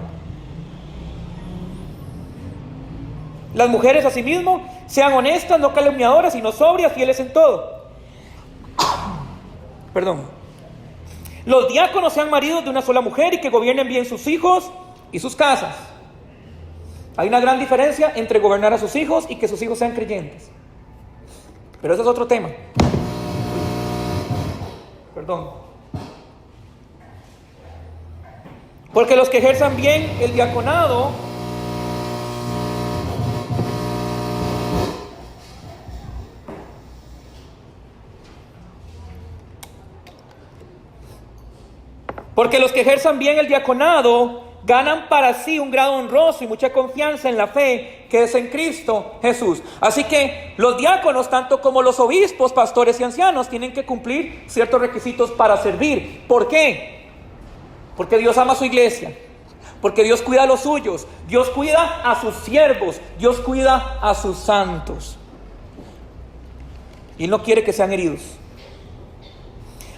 [SPEAKER 1] Las mujeres asimismo sean honestas, no calumniadoras, sino sobrias, fieles en todo. Perdón. Los diáconos sean maridos de una sola mujer y que gobiernen bien sus hijos y sus casas. Hay una gran diferencia entre gobernar a sus hijos y que sus hijos sean creyentes. Pero ese es otro tema. Perdón. Porque los que ejerzan bien el diaconado ganan para sí un grado honroso y mucha confianza en la fe que es en Cristo Jesús. Así que los diáconos, tanto como los obispos, pastores y ancianos, tienen que cumplir ciertos requisitos para servir. ¿Por qué? Porque Dios ama a su iglesia, porque Dios cuida a los suyos, Dios cuida a sus siervos, Dios cuida a sus santos. Y Él no quiere que sean heridos.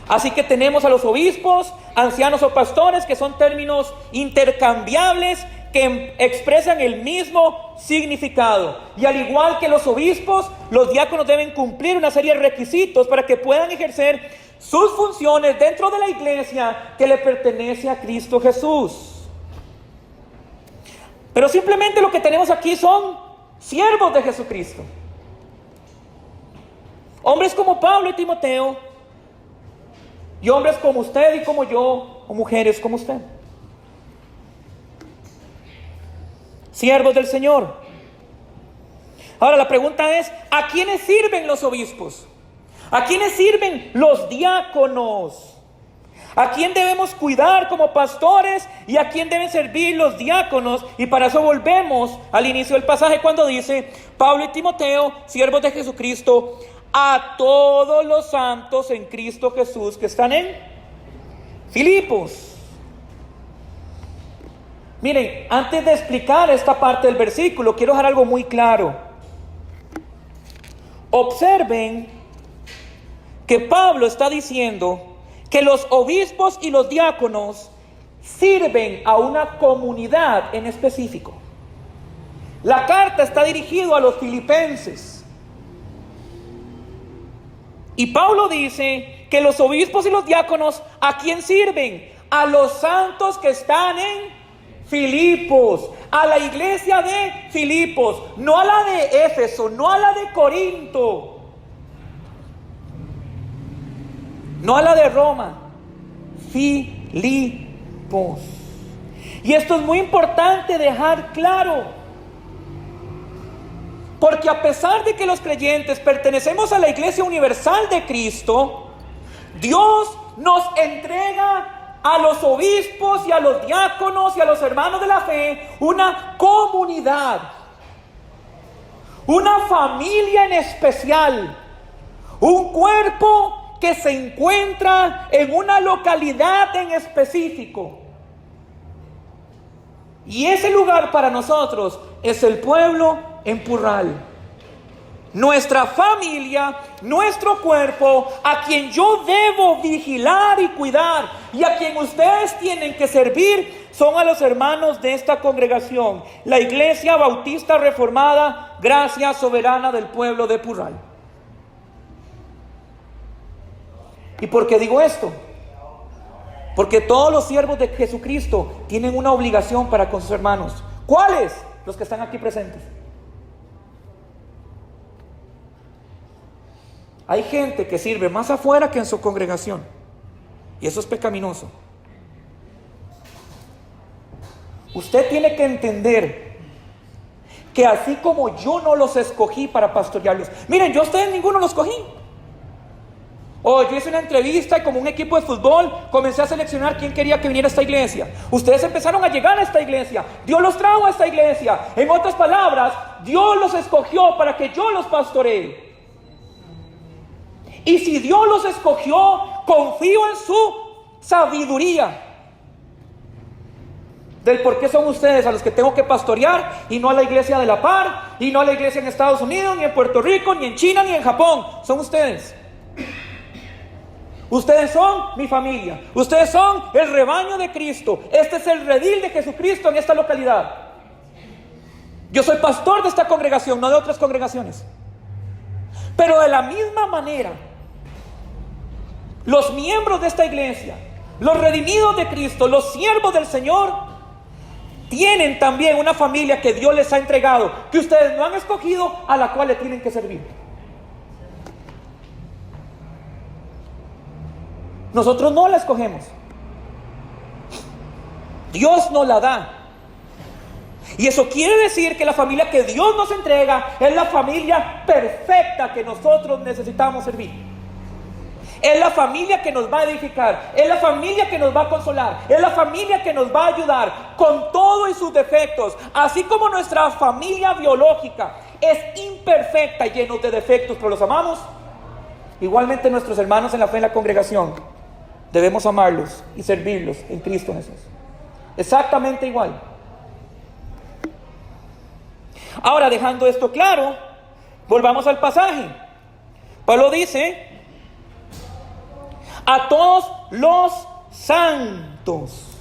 [SPEAKER 1] Así que tenemos a los obispos, ancianos o pastores, que son términos intercambiables que expresan el mismo significado. Y al igual que los obispos, los diáconos deben cumplir una serie de requisitos para que puedan ejercer sus funciones dentro de la iglesia que le pertenece a Cristo Jesús. Pero simplemente lo que tenemos aquí son siervos de Jesucristo. Hombres como Pablo y Timoteo, y hombres como usted y como yo, o mujeres como usted. Siervos del Señor. Ahora la pregunta es, ¿a quiénes sirven los obispos? ¿A quiénes sirven los diáconos? ¿A quién debemos cuidar como pastores y a quién deben servir los diáconos? Y para eso volvemos al inicio del pasaje cuando dice: Pablo y Timoteo, siervos de Jesucristo, a todos los santos en Cristo Jesús que están en Filipos. Miren, antes de explicar esta parte del versículo, quiero dejar algo muy claro. Observen que Pablo está diciendo que los obispos y los diáconos sirven a una comunidad en específico. La carta está dirigida a los filipenses. Y Pablo dice que los obispos y los diáconos, ¿a quién sirven? A los santos que están en Filipos, a la iglesia de Filipos, no a la de Éfeso, no a la de Corinto, no a la de Roma, Filipos. Y esto es muy importante dejar claro. Porque a pesar de que los creyentes pertenecemos a la Iglesia Universal de Cristo, Dios nos entrega a los obispos y a los diáconos y a los hermanos de la fe una comunidad, una familia en especial, un cuerpo que se encuentra en una localidad en específico. Y ese lugar para nosotros es el pueblo en Purral. Nuestra familia, nuestro cuerpo, a quien yo debo vigilar y cuidar, y a quien ustedes tienen que servir, son a los hermanos de esta congregación, la Iglesia Bautista Reformada, Gracia Soberana del Pueblo de Purral. ¿Y por qué digo esto? Porque todos los siervos de Jesucristo tienen una obligación para con sus hermanos. ¿Cuáles? Los que están aquí presentes. Hay gente que sirve más afuera que en su congregación, y eso es pecaminoso. Usted tiene que entender que así como yo no los escogí para pastorearlos, miren, yo a ustedes ninguno los escogí. Yo hice una entrevista y como un equipo de fútbol comencé a seleccionar quién quería que viniera a esta iglesia. Ustedes empezaron a llegar a esta iglesia, Dios los trajo a esta iglesia. En otras palabras, Dios los escogió para que yo los pastoree. Y si Dios los escogió, confío en su sabiduría del por qué son ustedes a los que tengo que pastorear, y no a la iglesia de La Par, y no a la iglesia en Estados Unidos, ni en Puerto Rico, ni en China, ni en Japón. Son ustedes. Ustedes son mi familia. Ustedes son el rebaño de Cristo. Este es el redil de Jesucristo en esta localidad. Yo soy pastor de esta congregación, no de otras congregaciones. Pero de la misma manera, los miembros de esta iglesia, los redimidos de Cristo, los siervos del Señor, tienen también una familia que Dios les ha entregado, que ustedes no han escogido, a la cual le tienen que servir. Nosotros no la escogemos. Dios nos la da. Y eso quiere decir que la familia que Dios nos entrega es la familia perfecta que nosotros necesitamos servir. Es la familia que nos va a edificar, es la familia que nos va a consolar, es la familia que nos va a ayudar con todo y sus defectos. Así como nuestra familia biológica es imperfecta y llena de defectos, pero los amamos, igualmente nuestros hermanos en la fe en la congregación debemos amarlos y servirlos en Cristo Jesús. Exactamente igual. Ahora, dejando esto claro, volvamos al pasaje. Pablo dice: a todos los santos.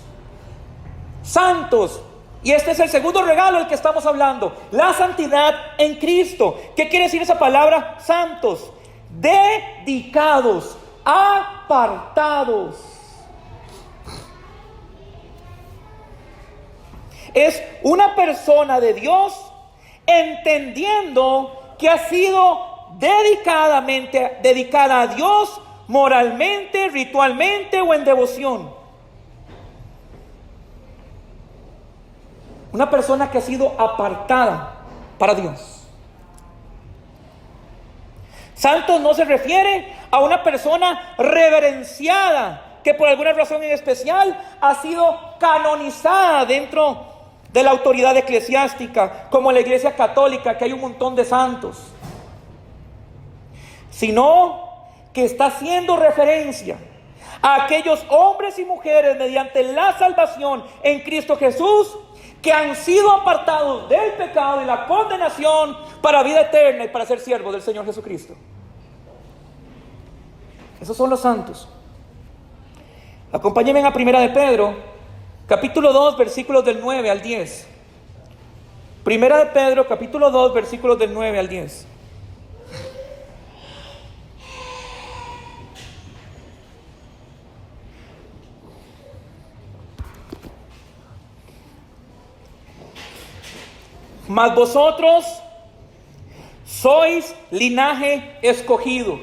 [SPEAKER 1] Santos. Y este es el segundo regalo del que estamos hablando. La santidad en Cristo. ¿Qué quiere decir esa palabra? Santos. Dedicados. Apartados. Es una persona de Dios entendiendo que ha sido dedicada a Dios moralmente, ritualmente o en devoción. Una persona que ha sido apartada para Dios. Santos no se refiere a una persona reverenciada que por alguna razón en especial ha sido canonizada dentro de la autoridad eclesiástica, como en la Iglesia Católica, que hay un montón de santos, sino que está haciendo referencia a aquellos hombres y mujeres mediante la salvación en Cristo Jesús que han sido apartados del pecado y la condenación para vida eterna y para ser siervos del Señor Jesucristo. Esos son los santos. Acompáñenme a Primera de Pedro, capítulo 2, versículos del 9 al 10. Primera de Pedro, capítulo 2, versículos del 9 al 10. Mas vosotros sois linaje escogido,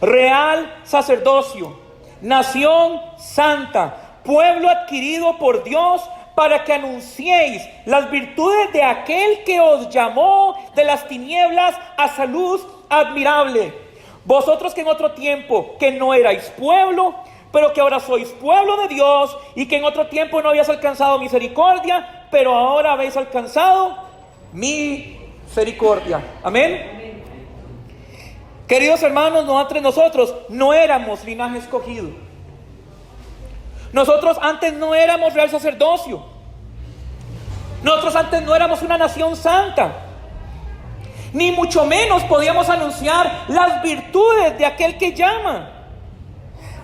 [SPEAKER 1] real sacerdocio, nación santa, pueblo adquirido por Dios, para que anunciéis las virtudes de aquel que os llamó de las tinieblas a su luz admirable. Vosotros que en otro tiempo, que no erais pueblo, pero que ahora sois pueblo de Dios, y que en otro tiempo no habías alcanzado misericordia, pero ahora habéis alcanzado misericordia. Amén. Queridos hermanos, nosotros no éramos linaje escogido. Nosotros antes no éramos real sacerdocio. Nosotros antes no éramos una nación santa. Ni mucho menos podíamos anunciar las virtudes de aquel que llama.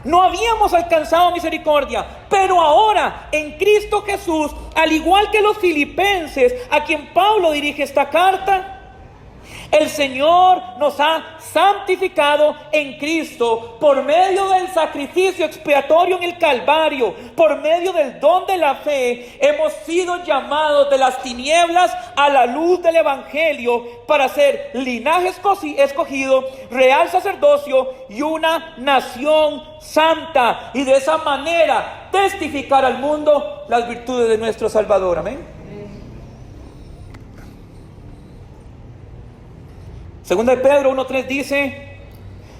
[SPEAKER 1] No habíamos alcanzado misericordia, pero ahora en Cristo Jesús, al igual que los filipenses a quien Pablo dirige esta carta, el Señor nos ha santificado en Cristo por medio del sacrificio expiatorio en el Calvario, por medio del don de la fe. Hemos sido llamados de las tinieblas a la luz del Evangelio para ser linaje escogido, real sacerdocio y una nación santa, y de esa manera testificar al mundo las virtudes de nuestro Salvador. Amén. Segunda de Pedro 1:3 dice: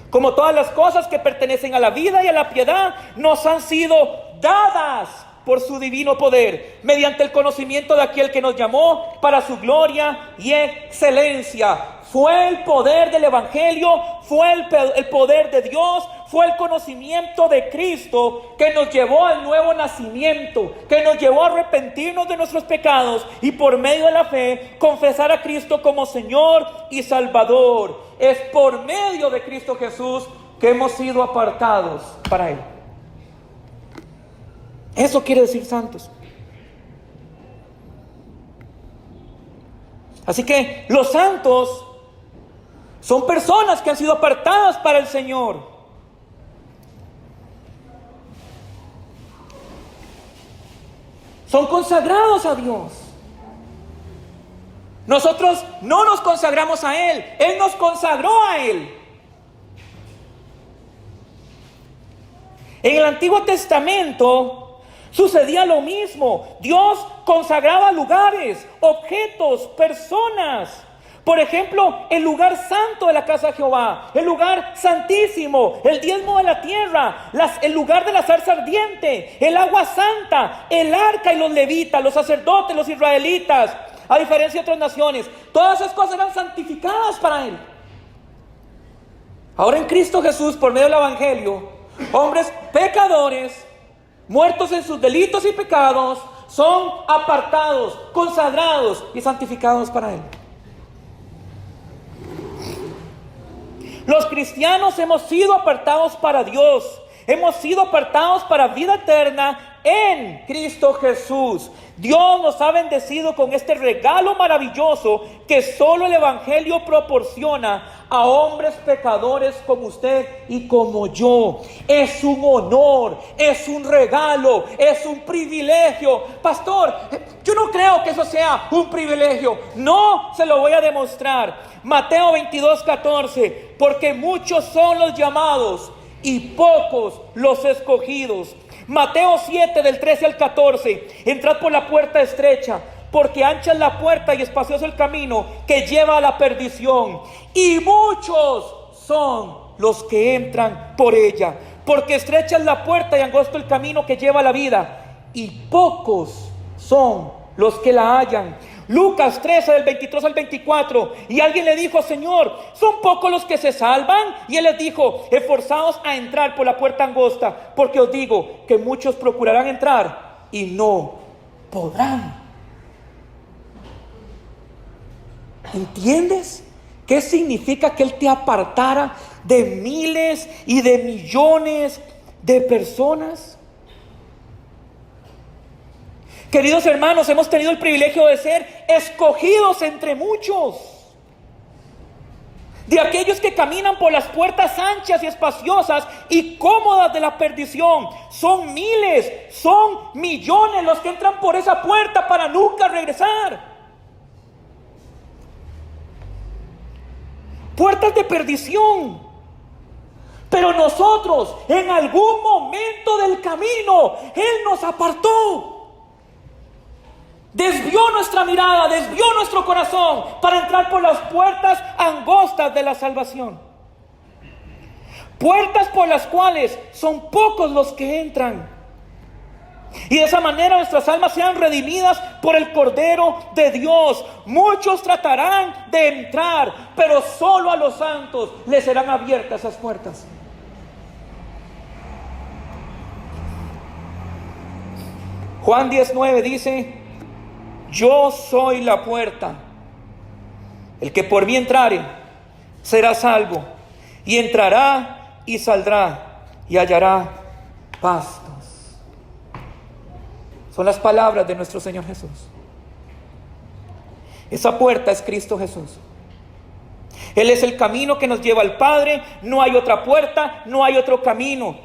[SPEAKER 1] como todas las cosas que pertenecen a la vida y a la piedad nos han sido dadas por su divino poder, mediante el conocimiento de aquel que nos llamó para su gloria y excelencia. Fue el poder del Evangelio, fue el poder de Dios, fue el conocimiento de Cristo que nos llevó al nuevo nacimiento, que nos llevó a arrepentirnos de nuestros pecados y por medio de la fe confesar a Cristo como Señor y Salvador. Es por medio de Cristo Jesús que hemos sido apartados para Él. Eso quiere decir santos. Así que los santos son personas que han sido apartadas para el Señor. Son consagrados a Dios. Nosotros no nos consagramos a Él, Él nos consagró a Él. En el Antiguo Testamento sucedía lo mismo. Dios consagraba lugares, objetos, personas. Por ejemplo, el lugar santo de la casa de Jehová, el lugar santísimo, el diezmo de la tierra, el lugar de la zarza ardiente, el agua santa, el arca y los levitas, los sacerdotes, los israelitas, a diferencia de otras naciones. Todas esas cosas eran santificadas para Él. Ahora en Cristo Jesús, por medio del Evangelio, hombres pecadores, muertos en sus delitos y pecados, son apartados, consagrados y santificados para Él. Los cristianos hemos sido apartados para Dios. Hemos sido apartados para vida eterna en Cristo Jesús. Dios nos ha bendecido con este regalo maravilloso que solo el Evangelio proporciona a hombres pecadores como usted y como yo. Es un honor, es un regalo, es un privilegio. Pastor, yo no creo que eso sea un privilegio. No, se lo voy a demostrar. Mateo 22:14, porque muchos son los llamados y pocos los escogidos. Mateo 7 del 13 al 14, entrad por la puerta estrecha, porque ancha es la puerta y espacioso el camino que lleva a la perdición, y muchos son los que entran por ella, porque estrecha es la puerta y angosto el camino que lleva a la vida, y pocos son los que la hallan. Lucas 13 del 23 al 24, y alguien le dijo: Señor, ¿son pocos los que se salvan? Y él les dijo: esforzaos a entrar por la puerta angosta, porque os digo que muchos procurarán entrar y no podrán. ¿Entiendes qué significa que Él te apartara de miles y de millones de personas? Queridos hermanos, hemos tenido el privilegio de ser escogidos entre muchos, de aquellos que caminan por las puertas anchas y espaciosas y cómodas de la perdición. Son miles, son millones los que entran por esa puerta para nunca regresar. Puertas de perdición. Pero nosotros, en algún momento del camino, Él nos apartó. Desvió nuestra mirada, desvió nuestro corazón para entrar por las puertas angostas de la salvación. puertas por las cuales son pocos los que entran. Y de esa manera nuestras almas sean redimidas por el Cordero de Dios. Muchos tratarán de entrar, pero solo a los santos les serán abiertas esas puertas. Juan 19 dice: yo soy la puerta. El que por mí entrare será salvo, y entrará y saldrá y hallará pastos. Son las palabras de nuestro Señor Jesús. Esa puerta es Cristo Jesús. Él es el camino que nos lleva al Padre. No hay otra puerta, no hay otro camino.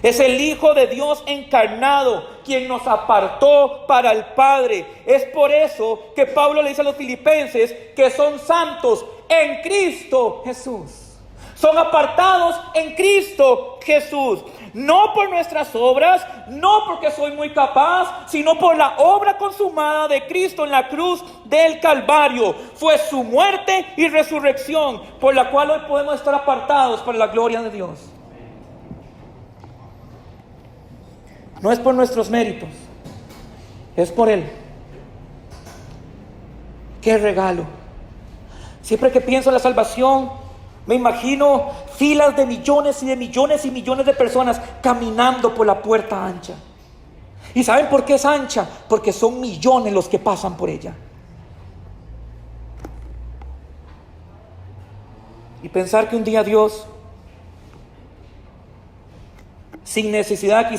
[SPEAKER 1] Es el Hijo de Dios encarnado quien nos apartó para el Padre. Es por eso que Pablo le dice a los filipenses que son santos en Cristo Jesús. Son apartados en Cristo Jesús. No por nuestras obras, no porque soy muy capaz, sino por la obra consumada de Cristo en la cruz del Calvario. Fue su muerte y resurrección por la cual hoy podemos estar apartados para la gloria de Dios. No es por nuestros méritos, es por Él. ¡Qué regalo! Siempre que pienso en la salvación, me imagino filas de millones y de millones y millones de personas caminando por la puerta ancha. ¿Y saben por qué es ancha? Porque son millones los que pasan por ella. Y pensar que un día Dios, sin necesidad que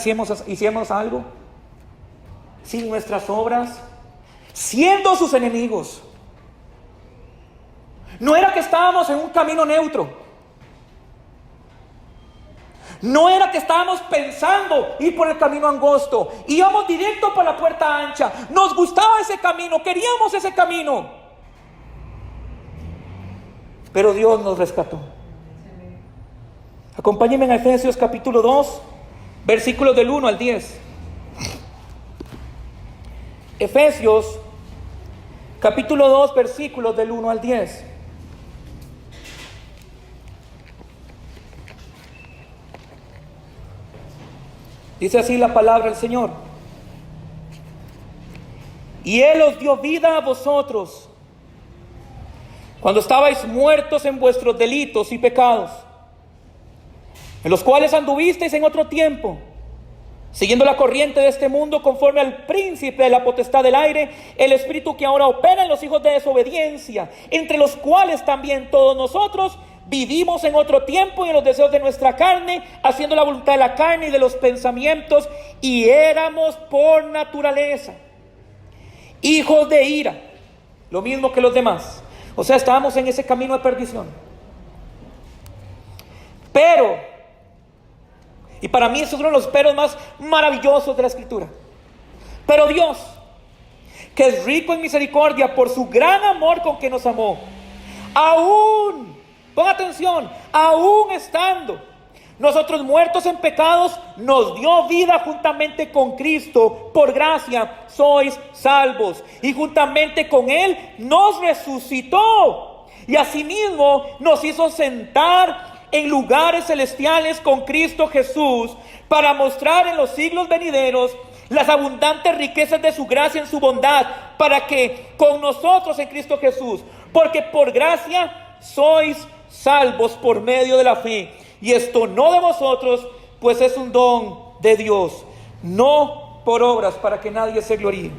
[SPEAKER 1] hiciéramos algo, sin nuestras obras, siendo sus enemigos. No era que estábamos en un camino neutro. No era que estábamos pensando ir por el camino angosto. Íbamos directo por la puerta ancha. Nos gustaba ese camino, queríamos ese camino. Pero Dios nos rescató. Acompáñenme en Efesios capítulo 2, versículos del 1 al 10. Efesios capítulo 2, versículos del 1 al 10. Dice así la palabra del Señor: y Él os dio vida a vosotros cuando estabais muertos en vuestros delitos y pecados, en los cuales anduvisteis en otro tiempo, siguiendo la corriente de este mundo, conforme al príncipe de la potestad del aire, el espíritu que ahora opera en los hijos de desobediencia, entre los cuales también todos nosotros vivimos en otro tiempo y en los deseos de nuestra carne, haciendo la voluntad de la carne y de los pensamientos, y éramos por naturaleza hijos de ira, lo mismo que los demás. O sea, estábamos en ese camino de perdición. Pero, y para mí eso es uno de los peros más maravillosos de la Escritura, pero Dios, que es rico en misericordia por su gran amor con que nos amó, aún, ponga atención, aún estando nosotros muertos en pecados, nos dio vida juntamente con Cristo. Por gracia sois salvos, y juntamente con Él nos resucitó, y asimismo nos hizo sentar en lugares celestiales con Cristo Jesús, para mostrar en los siglos venideros las abundantes riquezas de su gracia en su bondad, para que con nosotros en Cristo Jesús, porque por gracia sois salvos por medio de la fe, y esto no de vosotros, pues es un don de Dios, no por obras, para que nadie se gloríe,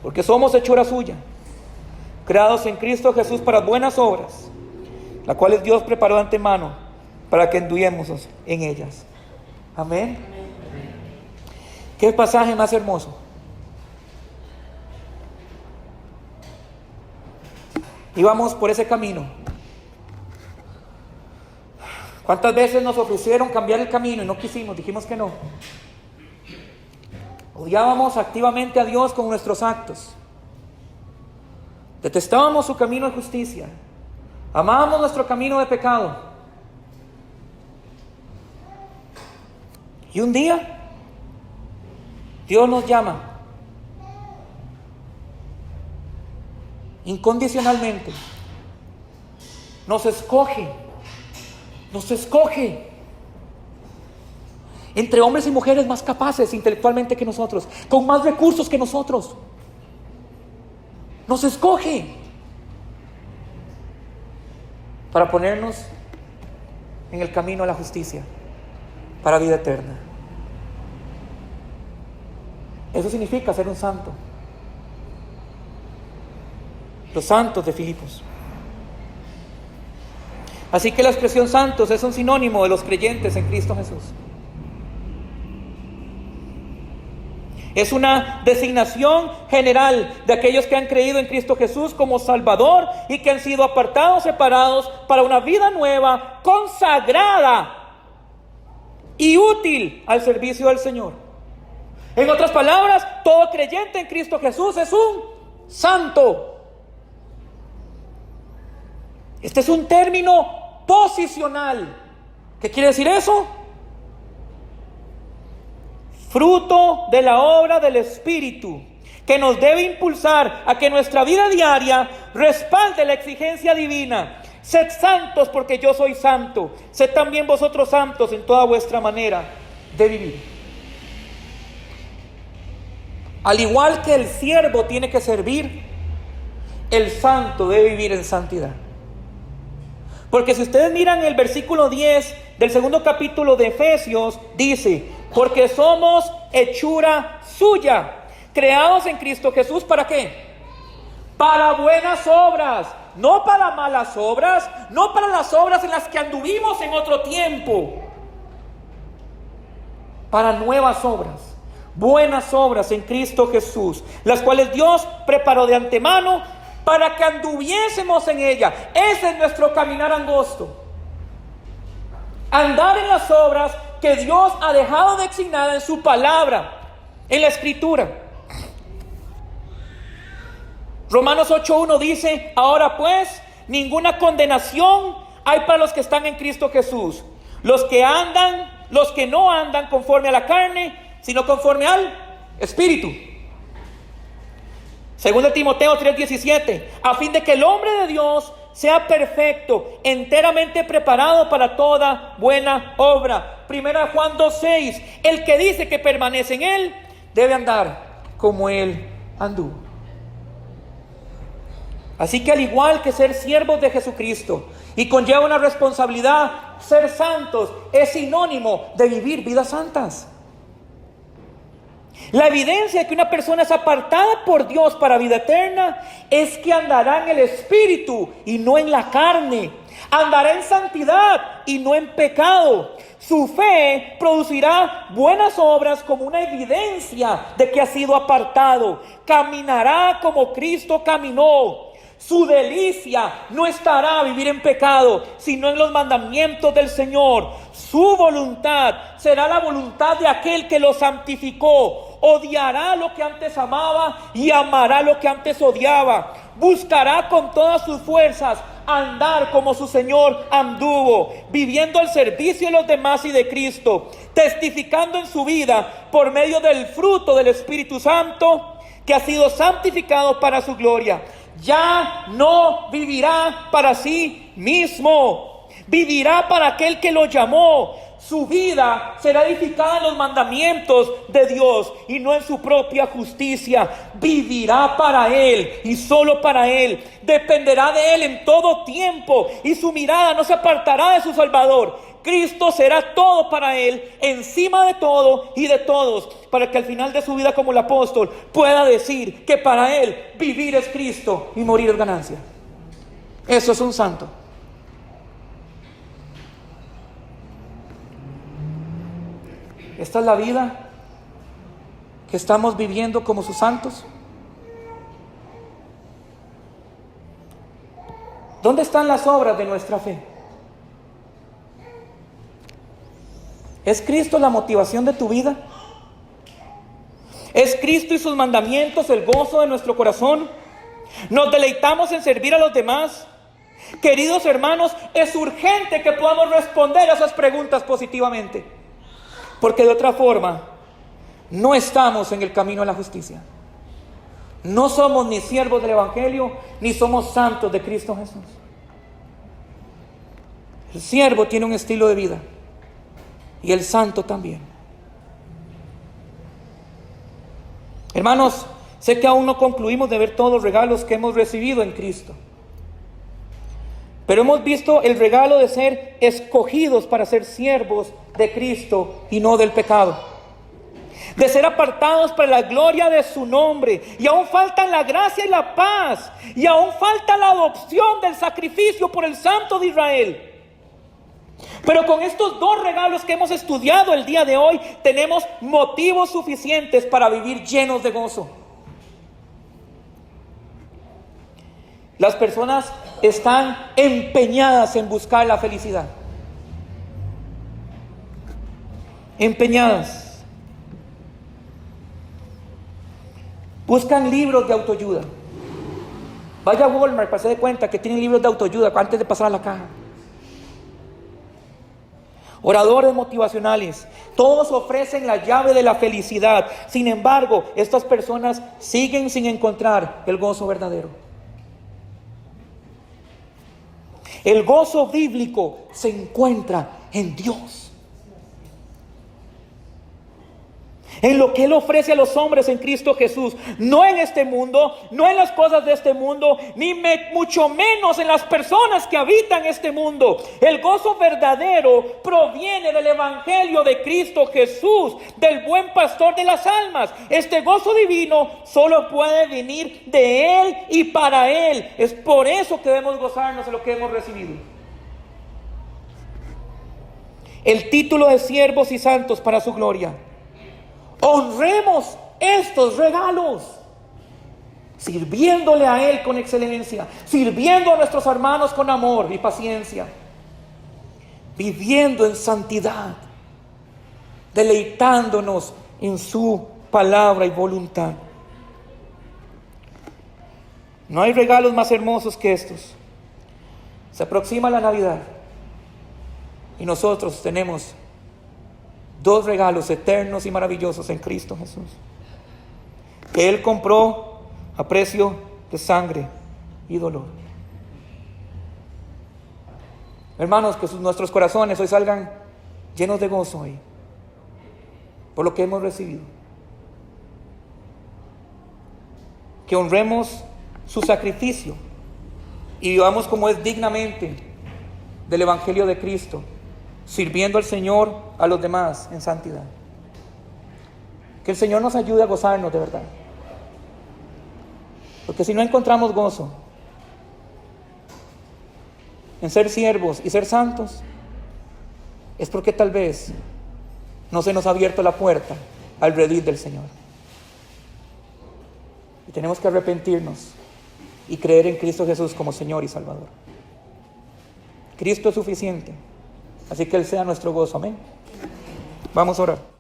[SPEAKER 1] porque somos hechura suya, creados en Cristo Jesús para buenas obras, las cuales Dios preparó de antemano para que anduviésemos en ellas. Amén. Qué pasaje más hermoso. Íbamos por ese camino. ¿Cuántas veces nos ofrecieron cambiar el camino y no quisimos? Dijimos que no. Odiábamos activamente a Dios con nuestros actos. Detestábamos su camino de justicia. Amábamos nuestro camino de pecado. Y un día, Dios nos llama incondicionalmente. Nos escoge. nos escoge entre hombres y mujeres más capaces intelectualmente que nosotros, con más recursos que nosotros. Nos escoge para ponernos en el camino a la justicia, para vida eterna. Eso significa ser un santo. Los santos de Filipos. Así que la expresión santos es un sinónimo de los creyentes en Cristo Jesús. Es una designación general de aquellos que han creído en Cristo Jesús como Salvador y que han sido apartados, separados para una vida nueva, consagrada y útil al servicio del Señor. En otras palabras, todo creyente en Cristo Jesús es un santo. Este es un término posicional. ¿Qué quiere decir eso? Fruto de la obra del Espíritu, que nos debe impulsar a que nuestra vida diaria respalde la exigencia divina. Sed santos porque yo soy santo. Sed también vosotros santos en toda vuestra manera de vivir. Al igual que el siervo tiene que servir, el santo debe vivir en santidad. Porque si ustedes miran el versículo 10 del segundo capítulo de Efesios, dice: porque somos hechura suya, creados en Cristo Jesús, ¿para qué? Para buenas obras, no para malas obras, no para las obras en las que anduvimos en otro tiempo, para nuevas obras, buenas obras en Cristo Jesús, las cuales Dios preparó de antemano para que anduviésemos en ella. Ese es nuestro caminar angosto. Andar en las obras que Dios ha dejado designadas en su palabra, en la Escritura. Romanos 8:1 dice: ahora pues, ninguna condenación hay para los que están en Cristo Jesús. Los que no andan conforme a la carne, sino conforme al Espíritu. Segundo Timoteo 3:17, a fin de que el hombre de Dios sea perfecto, enteramente preparado para toda buena obra. Primera Juan 2:6, el que dice que permanece en él, debe andar como él anduvo. Así que al igual que ser siervos de Jesucristo y conlleva una responsabilidad, ser santos es sinónimo de vivir vidas santas. La evidencia de que una persona es apartada por Dios para vida eterna es que andará en el Espíritu y no en la carne. Andará en santidad y no en pecado. Su fe producirá buenas obras como una evidencia de que ha sido apartado. Caminará como Cristo caminó. Su delicia no estará a vivir en pecado, sino en los mandamientos del Señor. Su voluntad será la voluntad de aquel que lo santificó. Odiará lo que antes amaba y amará lo que antes odiaba. Buscará con todas sus fuerzas andar como su Señor anduvo, viviendo al servicio de los demás y de Cristo, testificando en su vida por medio del fruto del Espíritu Santo que ha sido santificado para su gloria. Ya no vivirá para sí mismo, vivirá para aquel que lo llamó. Su vida será edificada en los mandamientos de Dios y no en su propia justicia. Vivirá para Él y solo para Él. Dependerá de Él en todo tiempo y su mirada no se apartará de su Salvador. Cristo será todo para Él, encima de todo y de todos, para que al final de su vida como el apóstol pueda decir que para Él vivir es Cristo y morir es ganancia. Eso es un santo. Esta es la vida que estamos viviendo como sus santos. ¿Dónde están las obras de nuestra fe? ¿Es Cristo la motivación de tu vida? ¿Es Cristo y sus mandamientos el gozo de nuestro corazón? ¿Nos deleitamos en servir a los demás? Queridos hermanos, es urgente que podamos responder a esas preguntas positivamente, porque de otra forma no estamos en el camino a la justicia. No somos ni siervos del Evangelio, ni somos santos de Cristo Jesús. El siervo tiene un estilo de vida y el santo también. Hermanos, sé que aún no concluimos de ver todos los regalos que hemos recibido en Cristo, pero hemos visto el regalo de ser escogidos para ser siervos de Cristo y no del pecado, de ser apartados para la gloria de su nombre. Y aún faltan la gracia y la paz, y aún falta la adopción del sacrificio por el Santo de Israel. Pero con estos dos regalos que hemos estudiado el día de hoy, tenemos motivos suficientes para vivir llenos de gozo. Las personas están empeñadas en buscar la felicidad. Empeñadas. Buscan libros de autoayuda. Vaya a Walmart para se dé cuenta que tienen libros de autoayuda antes de pasar a la caja. Oradores motivacionales, todos ofrecen la llave de la felicidad. Sin embargo, estas personas siguen sin encontrar el gozo verdadero. El gozo bíblico se encuentra en Dios, en lo que Él ofrece a los hombres en Cristo Jesús, no en este mundo, no en las cosas de este mundo, mucho menos en las personas que habitan este mundo. El gozo verdadero proviene del Evangelio de Cristo Jesús, del buen pastor de las almas. Este gozo divino solo puede venir de Él y para Él. Es por eso que debemos gozarnos de lo que hemos recibido. El título de siervos y santos para su gloria. Honremos estos regalos, sirviéndole a Él con excelencia, sirviendo a nuestros hermanos con amor y paciencia, viviendo en santidad, deleitándonos en su palabra y voluntad. No hay regalos más hermosos que estos. Se aproxima la Navidad y nosotros tenemos dos regalos eternos y maravillosos en Cristo Jesús, que Él compró a precio de sangre y dolor. Hermanos, que nuestros corazones hoy salgan llenos de gozo hoy, por lo que hemos recibido. Que honremos su sacrificio y vivamos como es dignamente del Evangelio de Cristo, sirviendo al Señor, a los demás en santidad. Que el Señor nos ayude a gozarnos de verdad, porque si no encontramos gozo en ser siervos y ser santos, es porque tal vez no se nos ha abierto la puerta al redil del Señor, y tenemos que arrepentirnos y creer en Cristo Jesús como Señor y Salvador. Cristo es suficiente. Así que Él sea nuestro gozo. Amén. Vamos a orar.